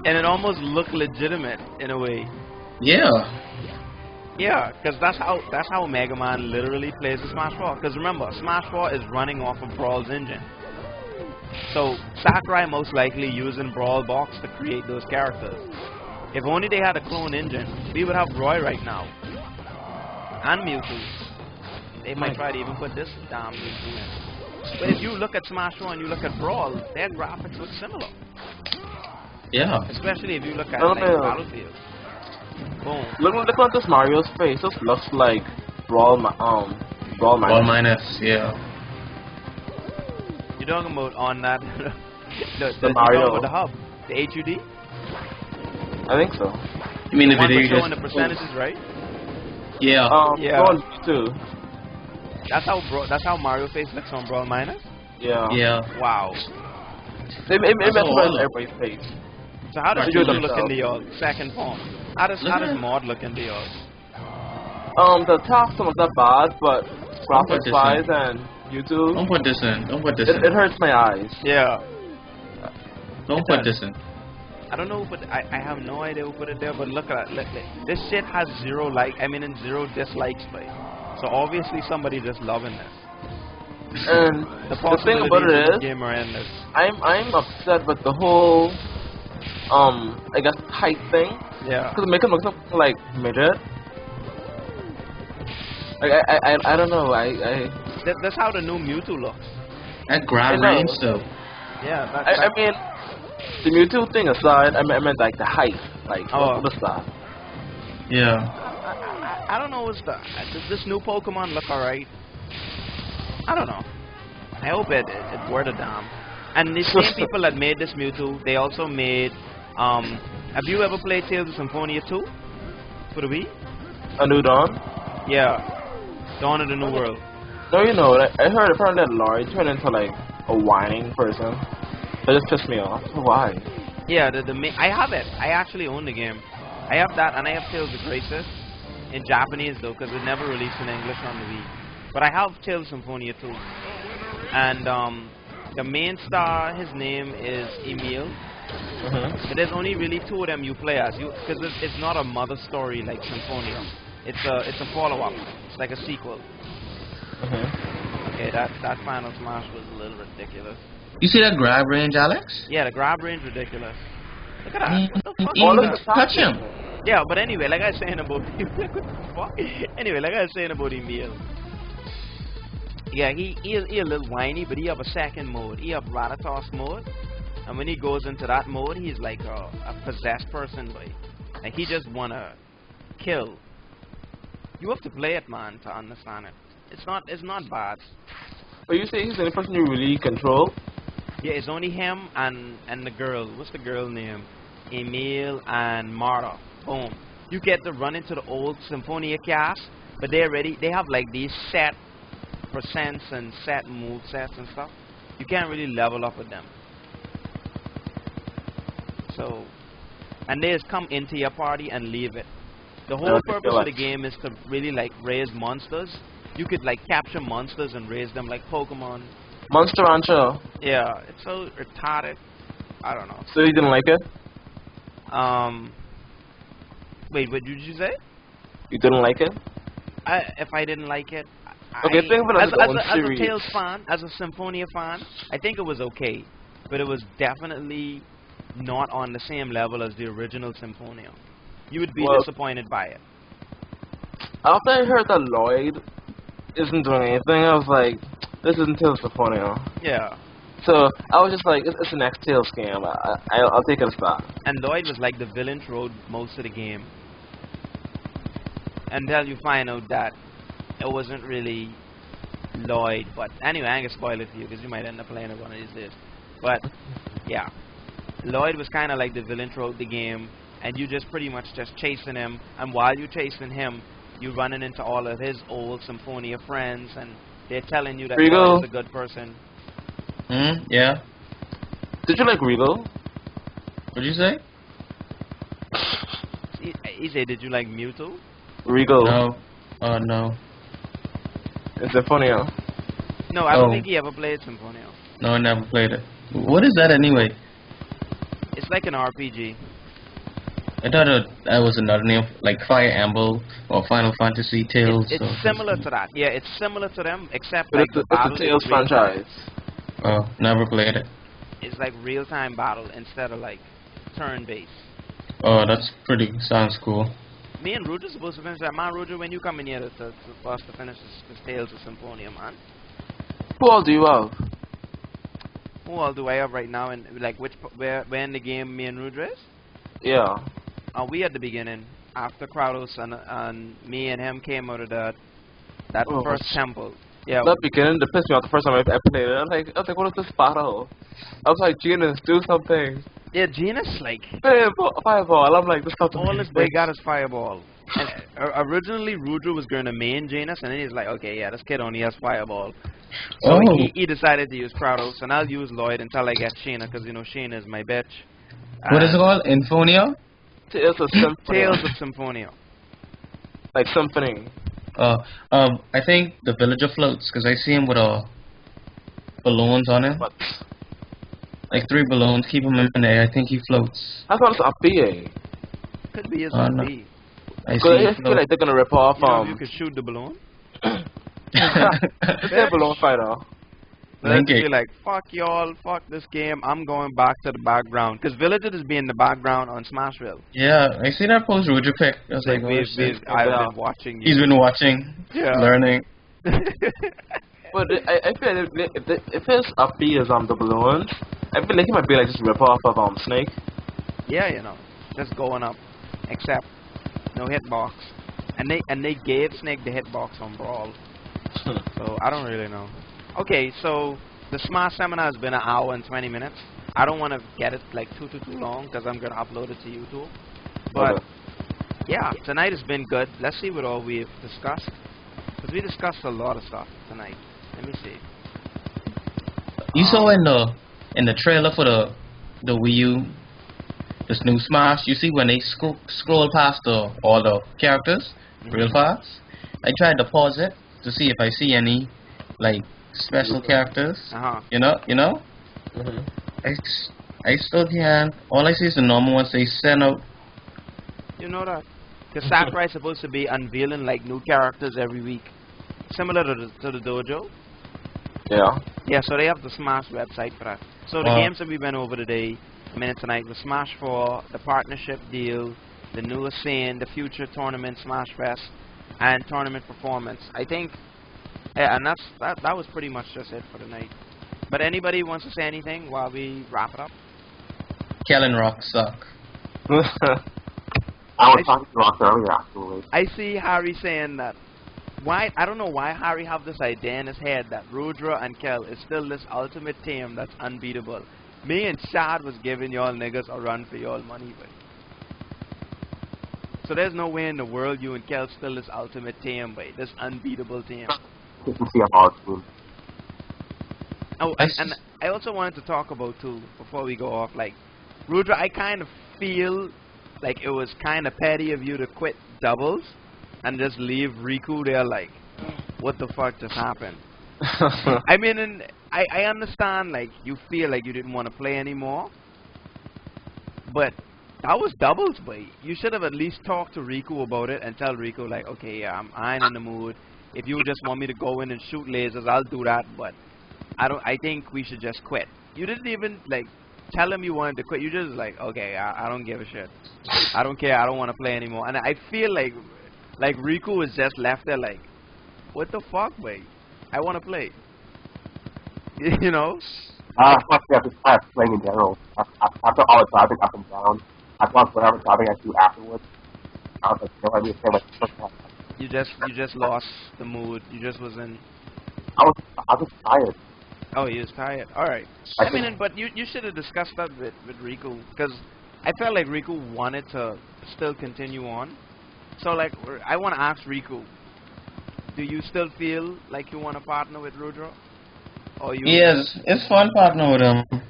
S1: And it almost looked legitimate in a way.
S2: Yeah.
S1: Yeah, because that's how Mega Man literally plays the Smash 4. Because remember, Smash 4 is running off of Brawl's engine. So Sakurai most likely using Brawl Box to create those characters. If only they had a clone engine, we would have Roy right now. And Mewtwo. They might try to even put this damn Mewtwo in. But if you look at Smash 4 and you look at Brawl, their graphics look similar.
S2: Yeah.
S1: Especially if you look at
S4: Oh,
S1: like,
S4: no.
S1: Battlefield. Boom.
S4: Look at this Mario's face. This looks like Brawl
S2: Ball
S4: Minus.
S2: minus, yeah.
S1: You're talking about on that
S4: The
S1: you're talking
S4: Mario.
S1: about the hub, the HUD.
S4: I think so.
S2: You mean the
S1: One
S2: video
S1: was
S2: you
S1: showing the
S2: just
S1: percentages, right?
S2: Yeah.
S1: Yeah.
S4: Brawl too.
S1: That's how Mario face looks on Brawl Minus.
S4: Yeah.
S2: Yeah.
S1: Wow.
S4: It
S2: That's
S4: messes
S2: all
S4: with
S2: I know.
S4: everybody's face.
S1: So how does
S2: Right.
S1: Mewtwo look in the second form? How does Mod look in the
S4: The attack was not bad, but graphics
S2: this
S4: wise
S2: in.
S4: and YouTube,
S2: Don't put this in. Don't put this
S4: it
S2: in.
S4: hurts my eyes.
S1: Yeah.
S2: Don't put this in.
S1: I don't know, but I have no idea who put it there. But look at that. This shit has zero and zero dislikes, like. So obviously somebody just loving this.
S4: And
S1: The
S4: the thing about
S1: possibilities
S4: it
S1: of the
S4: is,
S1: game are endless.
S4: I'm upset with the whole I guess height thing,
S1: Yeah.
S4: because it makes him look something like midget. Like I don't know.
S1: That's how the new Mewtwo looks.
S2: That grab
S4: I know.
S2: range though.
S1: Yeah.
S4: I mean, the Mewtwo thing aside, I meant like the height, like
S1: Oh.
S4: what's that?
S2: Yeah.
S1: I don't know what's does this new Pokemon look alright? I don't know. I hope it's worth a damn. And the same people that made this Mewtwo, they also made have you ever played Tales of Symphonia 2? For the Wii?
S4: A new Dawn?
S1: Yeah. Dawn of the New World.
S4: No, you know, I heard apparently that Lloyd turned into like a whining person. That just pissed me off. Why?
S1: Yeah, I have it. I actually own the game. I have that, and I have Tales of Graces in Japanese though, because it never released in English on the Wii. But I have Tales of Symphonia 2. And the main star, his name is Emil. But there's only really two of them you play as, because it's not a mother story like Symphonia. It's a follow-up. It's like a sequel. Okay, that Final Smash was a little ridiculous.
S2: You see that grab range, Alex?
S1: Yeah, the grab range ridiculous. Look at that. What the fuck?
S2: You didn't even touch him.
S1: Yeah, but anyway, like I was saying about what the fuck? Anyway, like I was saying about Emil. Yeah, he a little whiny, but he have a second mode. He have Ratatoss mode, and when he goes into that mode, he's like a possessed person, like he just wanna kill. You have to play it, man, to understand it. It's not bad.
S4: But you say he's the only person you really control?
S1: Yeah, it's only him and the girl. What's the girl name? Emil and Marta. Boom. You get to run into the old Symphonia cast, but they have like these set percents and set move sets and stuff. You can't really level up with them. So, and they just come into your party and leave it. The whole purpose of the game is to really like raise monsters. You could like capture monsters and raise them like Pokemon.
S4: Monster Rancher.
S1: Yeah, it's so retarded. I don't know.
S4: So you didn't like it?
S1: Wait, what did you say?
S4: You didn't like it?
S1: If I didn't like it,
S4: Okay, think of it as its own
S1: as a
S4: series.
S1: Tales fan, as a Symphonia fan, I think it was okay, but it was definitely not on the same level as the original Symphonia. You would be disappointed by it.
S4: After I heard that Lloyd isn't doing anything, I was like, this isn't Tales of Symphonia.
S1: Yeah.
S4: So I was just like, it's the next Tales game. I'll take it as that.
S1: And Lloyd was like the villain throughout most of the game. Until you find out that it wasn't really Lloyd. But anyway, I ain't gonna spoil it for you because you might end up playing it one of these days. But yeah, Lloyd was kind of like the villain throughout the game, and you just pretty much just chasing him. And while you're chasing him, you're running into all of his old Symphonia friends, and they're telling you that Lloyd is a good person.
S2: Yeah.
S4: Did you like Regal?
S2: What'd you say?
S1: Easy, did you like Mewtwo?
S4: Regal.
S5: No. No.
S4: It's Symphonia.
S1: No, I don't
S5: Oh.
S1: think he ever played Symphonia.
S5: No, I never played it. What is that anyway?
S1: It's like an RPG.
S5: I thought that was another name, like Fire Emblem or Final Fantasy Tales.
S1: It's similar to that. Yeah, it's similar to them, except
S4: But
S1: like
S4: it's
S1: the battle
S4: the Tales
S1: is real time.
S4: franchise.
S5: Oh, never played it.
S1: It's like real-time battle instead of like turn-based.
S5: Oh, that's pretty. Sounds cool.
S1: Me and Ruger's supposed to finish that. Man, Ruger, when you come in here for us to finish this Tales of Symphonia, man.
S4: Who all do you have?
S1: Who all do I have right now? And like where in the game me and Ruger is?
S4: Yeah.
S1: We at the beginning, after Kratos and me and him came out of that
S4: Oh,
S1: first temple. Yeah.
S4: That beginning, that pissed me off the first time I played it. I was like, what is this battle? I was like, Genus, do something.
S1: Yeah, Genus, like,
S4: Fireball. I'm like, this stuff.
S1: all this boy got is Fireball. And originally, Ruger was going to main Janus, and then he's like, okay, yeah, this kid only has Fireball. So
S5: Oh.
S1: he decided to use Kratos, and I'll use Lloyd until I get Shayna, because, you know, Shayna is my bitch.
S5: What is it called? Infonia?
S4: Tales of Symphonia.
S1: Tales of Symphonia.
S4: Like symphony.
S5: I think the villager floats because I see him with balloons on him,
S4: But
S5: like 3 balloons. Keep him in the air. I think he floats.
S4: I thought it's a BA.
S1: Could be his
S5: Oh,
S1: own
S5: no.
S1: B.
S5: I see.
S4: Because
S5: He
S4: I feel
S5: float.
S4: like they're gonna rip off
S1: You know, if you could shoot the balloon.
S4: It's a balloon fighter.
S1: Let's
S5: Link
S1: be
S5: it.
S1: like, fuck y'all, fuck this game, I'm going back to the background. Because Villager is being the background on Smashville.
S5: Yeah, I see that post Ruger pick. I was
S1: Like,
S5: like, oh, shit.
S1: I've been watching you.
S5: He's been watching,
S1: Yeah.
S5: learning.
S4: But I feel like if his up B is the balloons, I feel like he might be like just rip off of Snake.
S1: Yeah, you know, just going up, except no hitbox. And they gave Snake the hitbox on Brawl, so I don't really know. Okay, so the Smash seminar has been 1 hour and 20 minutes. I don't want to get it like too long because I'm gonna upload it to YouTube. But
S4: Okay.
S1: yeah, tonight has been good. Let's see what all we've discussed, because we discussed a lot of stuff tonight. Let me see.
S5: You saw in the trailer for the Wii U, this new Smash. You see when they scroll past all the characters real fast. I tried to pause it to see if I see any like special characters. You know.
S4: Mm-hmm.
S5: I still can't. All I see is the normal ones they send out.
S1: You know that? Because Sakurai is supposed to be unveiling like new characters every week, similar to the dojo.
S4: Yeah.
S1: Yeah, so they have the Smash website for that. So the games that we went over today, tonight, was Smash 4, the partnership deal, the newest scene, the future tournament, Smash Fest, and tournament performance. I think, yeah, and that was pretty much just it for tonight. But anybody wants to say anything while we wrap it up?
S5: Kellen Rock suck.
S3: I was talking to Ross earlier, actually.
S1: I see Harry saying that. Why? I don't know why Harry have this idea in his head that Rudra and Kel is still this ultimate team that's unbeatable. Me and Chad was giving y'all niggas a run for y'all money, but so there's no way in the world you and Kel still this ultimate team, but this unbeatable team.
S3: Consistency of our team.
S1: Oh, and I also wanted to talk about too before we go off. Like, Rudra, I kind of feel like it was kind of petty of you to quit doubles and just leave Riku there. Like, what the fuck just happened? I mean, and I understand, like, you feel like you didn't want to play anymore, but that was doubles, boy. You should have at least talked to Riku about it and tell Riku, like, okay, yeah, I ain't in the mood. If you just want me to go in and shoot lasers, I'll do that, but I think we should just quit. You didn't even, like, tell him you wanted to quit. You just, like, okay, I don't give a shit. I don't care, I don't want to play anymore. And I feel like Riku was just left there, like, what the fuck, boy? I want to play. You know?
S3: Plus, yeah, just kind of playing in general. After all the driving up and down, I thought whatever driving I do afterwards, I was like, you know, I need to say what the fuck.
S1: You just lost the mood. You just wasn't.
S3: I was tired.
S1: Oh, he was tired. All right. I mean, but you should have discussed that with Riku, because I felt like Riku wanted to still continue on. So, like, I want to ask Riku, do you still feel like you want to partner with Rudra? Or you?
S5: Yes, it's fun partnering with him.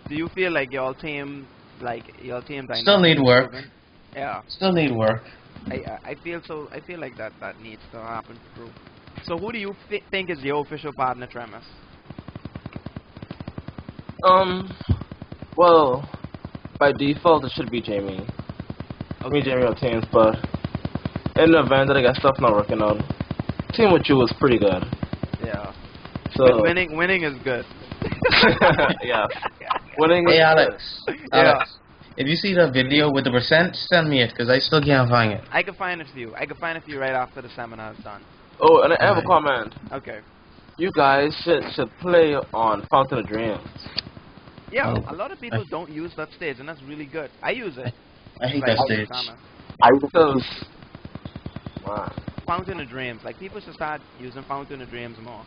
S1: Do you feel like your team dynamic
S5: Still need
S1: is
S5: work.
S1: improving? Yeah.
S5: Still need work.
S1: I feel so. I feel like that needs to happen too. So who do you think is your official partner, Tremas?
S4: Well, by default it should be Jamie. I mean Jamie obtains, but in the event that I got stuff not working out, team with you was pretty good.
S1: Yeah.
S4: So
S1: Winning is good.
S4: yeah, winning.
S5: Hey
S4: is
S5: Alex,
S1: Yeah.
S5: Alex, if you see the video with the percent, send me it, cause I still can't find it.
S1: I can find a few. I can find a few right after the seminar is done.
S4: Good. Oh, and I have a
S5: Alright.
S4: comment.
S1: Okay.
S4: You guys should play on Fountain of Dreams.
S1: Yeah,
S5: Oh.
S1: a lot of people don't use that stage, and that's really good. I use it.
S5: I hate
S1: Like,
S5: that stage.
S1: Sama.
S3: I use it to
S4: Because, wow.
S1: Fountain of Dreams. Like, people should start using Fountain of Dreams more.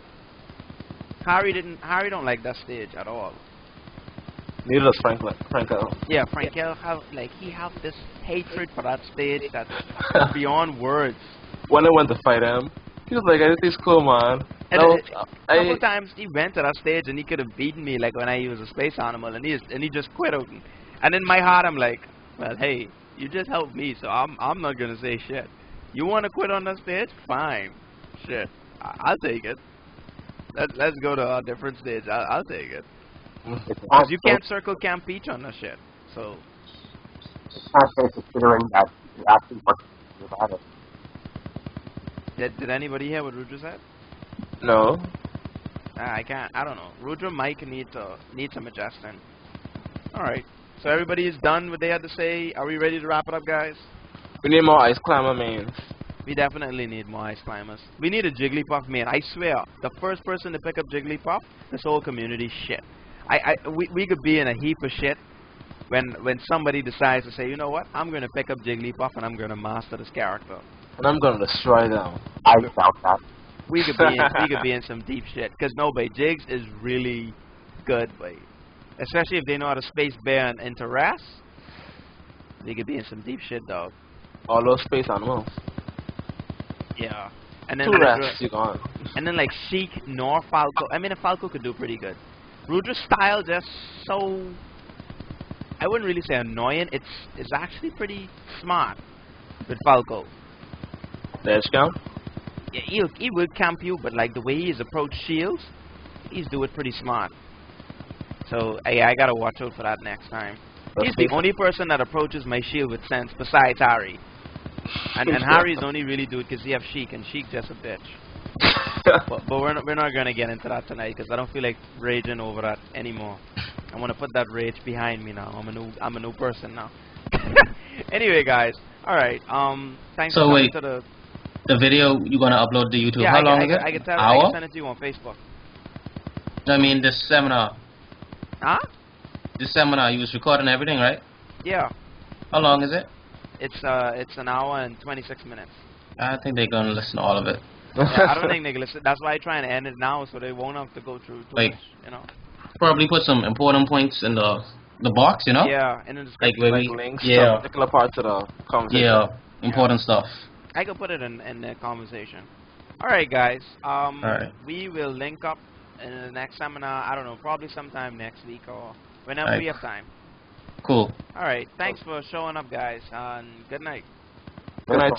S1: Harry don't like that stage at all.
S4: Neither does Franco.
S1: Yeah, Frankel he have this hatred for that stage that's beyond words.
S4: When I went to fight him, he was like, I think he's cool, man.
S1: And
S4: No,
S1: a couple times he went to that stage and he could have beaten me like when I was a space animal, and he just quit out. And in my heart I'm like, well, hey, you just helped me, so I'm not gonna say shit. You wanna quit on that stage? Fine, shit, I'll take it. Let's go to a different stage. I'll take it.
S3: it's
S1: Cause you can't circle Camp Peach on that shit. So
S3: not fair considering that you actually work about it.
S1: did anybody hear what Rudra said?
S4: no.
S1: I can't. I don't know. Rudra mic need some adjusting. All right. So everybody is done what they had to say. Are we ready to wrap it up, guys?
S4: We need more Ice Climber mains.
S1: We definitely need more ice climbers. We need a Jigglypuff man. I swear, the first person to pick up Jigglypuff, this whole community shit. We could be in a heap of shit when somebody decides to say, you know what, I'm gonna pick up Jigglypuff and I'm gonna master this character.
S4: And I'm gonna destroy them.
S3: I doubt that.
S1: We could be in some deep shit. Cause no, boy, Jigs is really good, boy. Especially if they know how to space bear and interact. They could be in some deep shit, dog.
S4: All those space animals.
S1: Yeah. And then
S4: 2 rats, you gone.
S1: And then like Sheik nor Falco. I mean, a Falco could do pretty good. Rudra's style just so, I wouldn't really say annoying. It's actually pretty smart with Falco.
S4: The edge count?
S1: Yeah, he will camp you, but like the way he's approached shields, he's do it pretty smart. So I gotta watch out for that next time. He's the only person that approaches my shield with sense besides Harry. And Harry's only really do it because he have Sheik, and Sheik just a bitch. but we're not gonna get into that tonight because I don't feel like raging over that anymore. I want to put that rage behind me now. I'm a new person now. Anyway, guys. All right. Thanks
S5: So
S1: for coming
S5: wait.
S1: to
S5: The video you're gonna upload to YouTube.
S1: yeah,
S5: How long is it?
S1: I can tell. I
S5: Hour?
S1: can send it to you on Facebook.
S5: I mean, this seminar.
S1: Huh?
S5: This seminar, you was recording everything, right?
S1: Yeah.
S5: How long is it?
S1: It's an hour and 26 minutes.
S5: I think they're gonna listen to all of it.
S1: Yeah, I don't think they can listen. That's why I try and end it now so they won't have to go through too
S5: Like-
S1: much, you know.
S5: Probably put some important points in the box, you know?
S1: Yeah, and then
S5: Like where
S4: Like
S5: we,
S4: links to
S5: yeah,
S4: particular parts of the conversation.
S5: yeah, important stuff.
S1: I can put it in the conversation. All right, guys.
S5: Alright.
S1: We will link up in the next seminar. I don't know, probably sometime next week or whenever
S5: Alright.
S1: we have time.
S5: Cool.
S1: All right. Thanks for showing up, guys, and good night.
S4: Good night to you.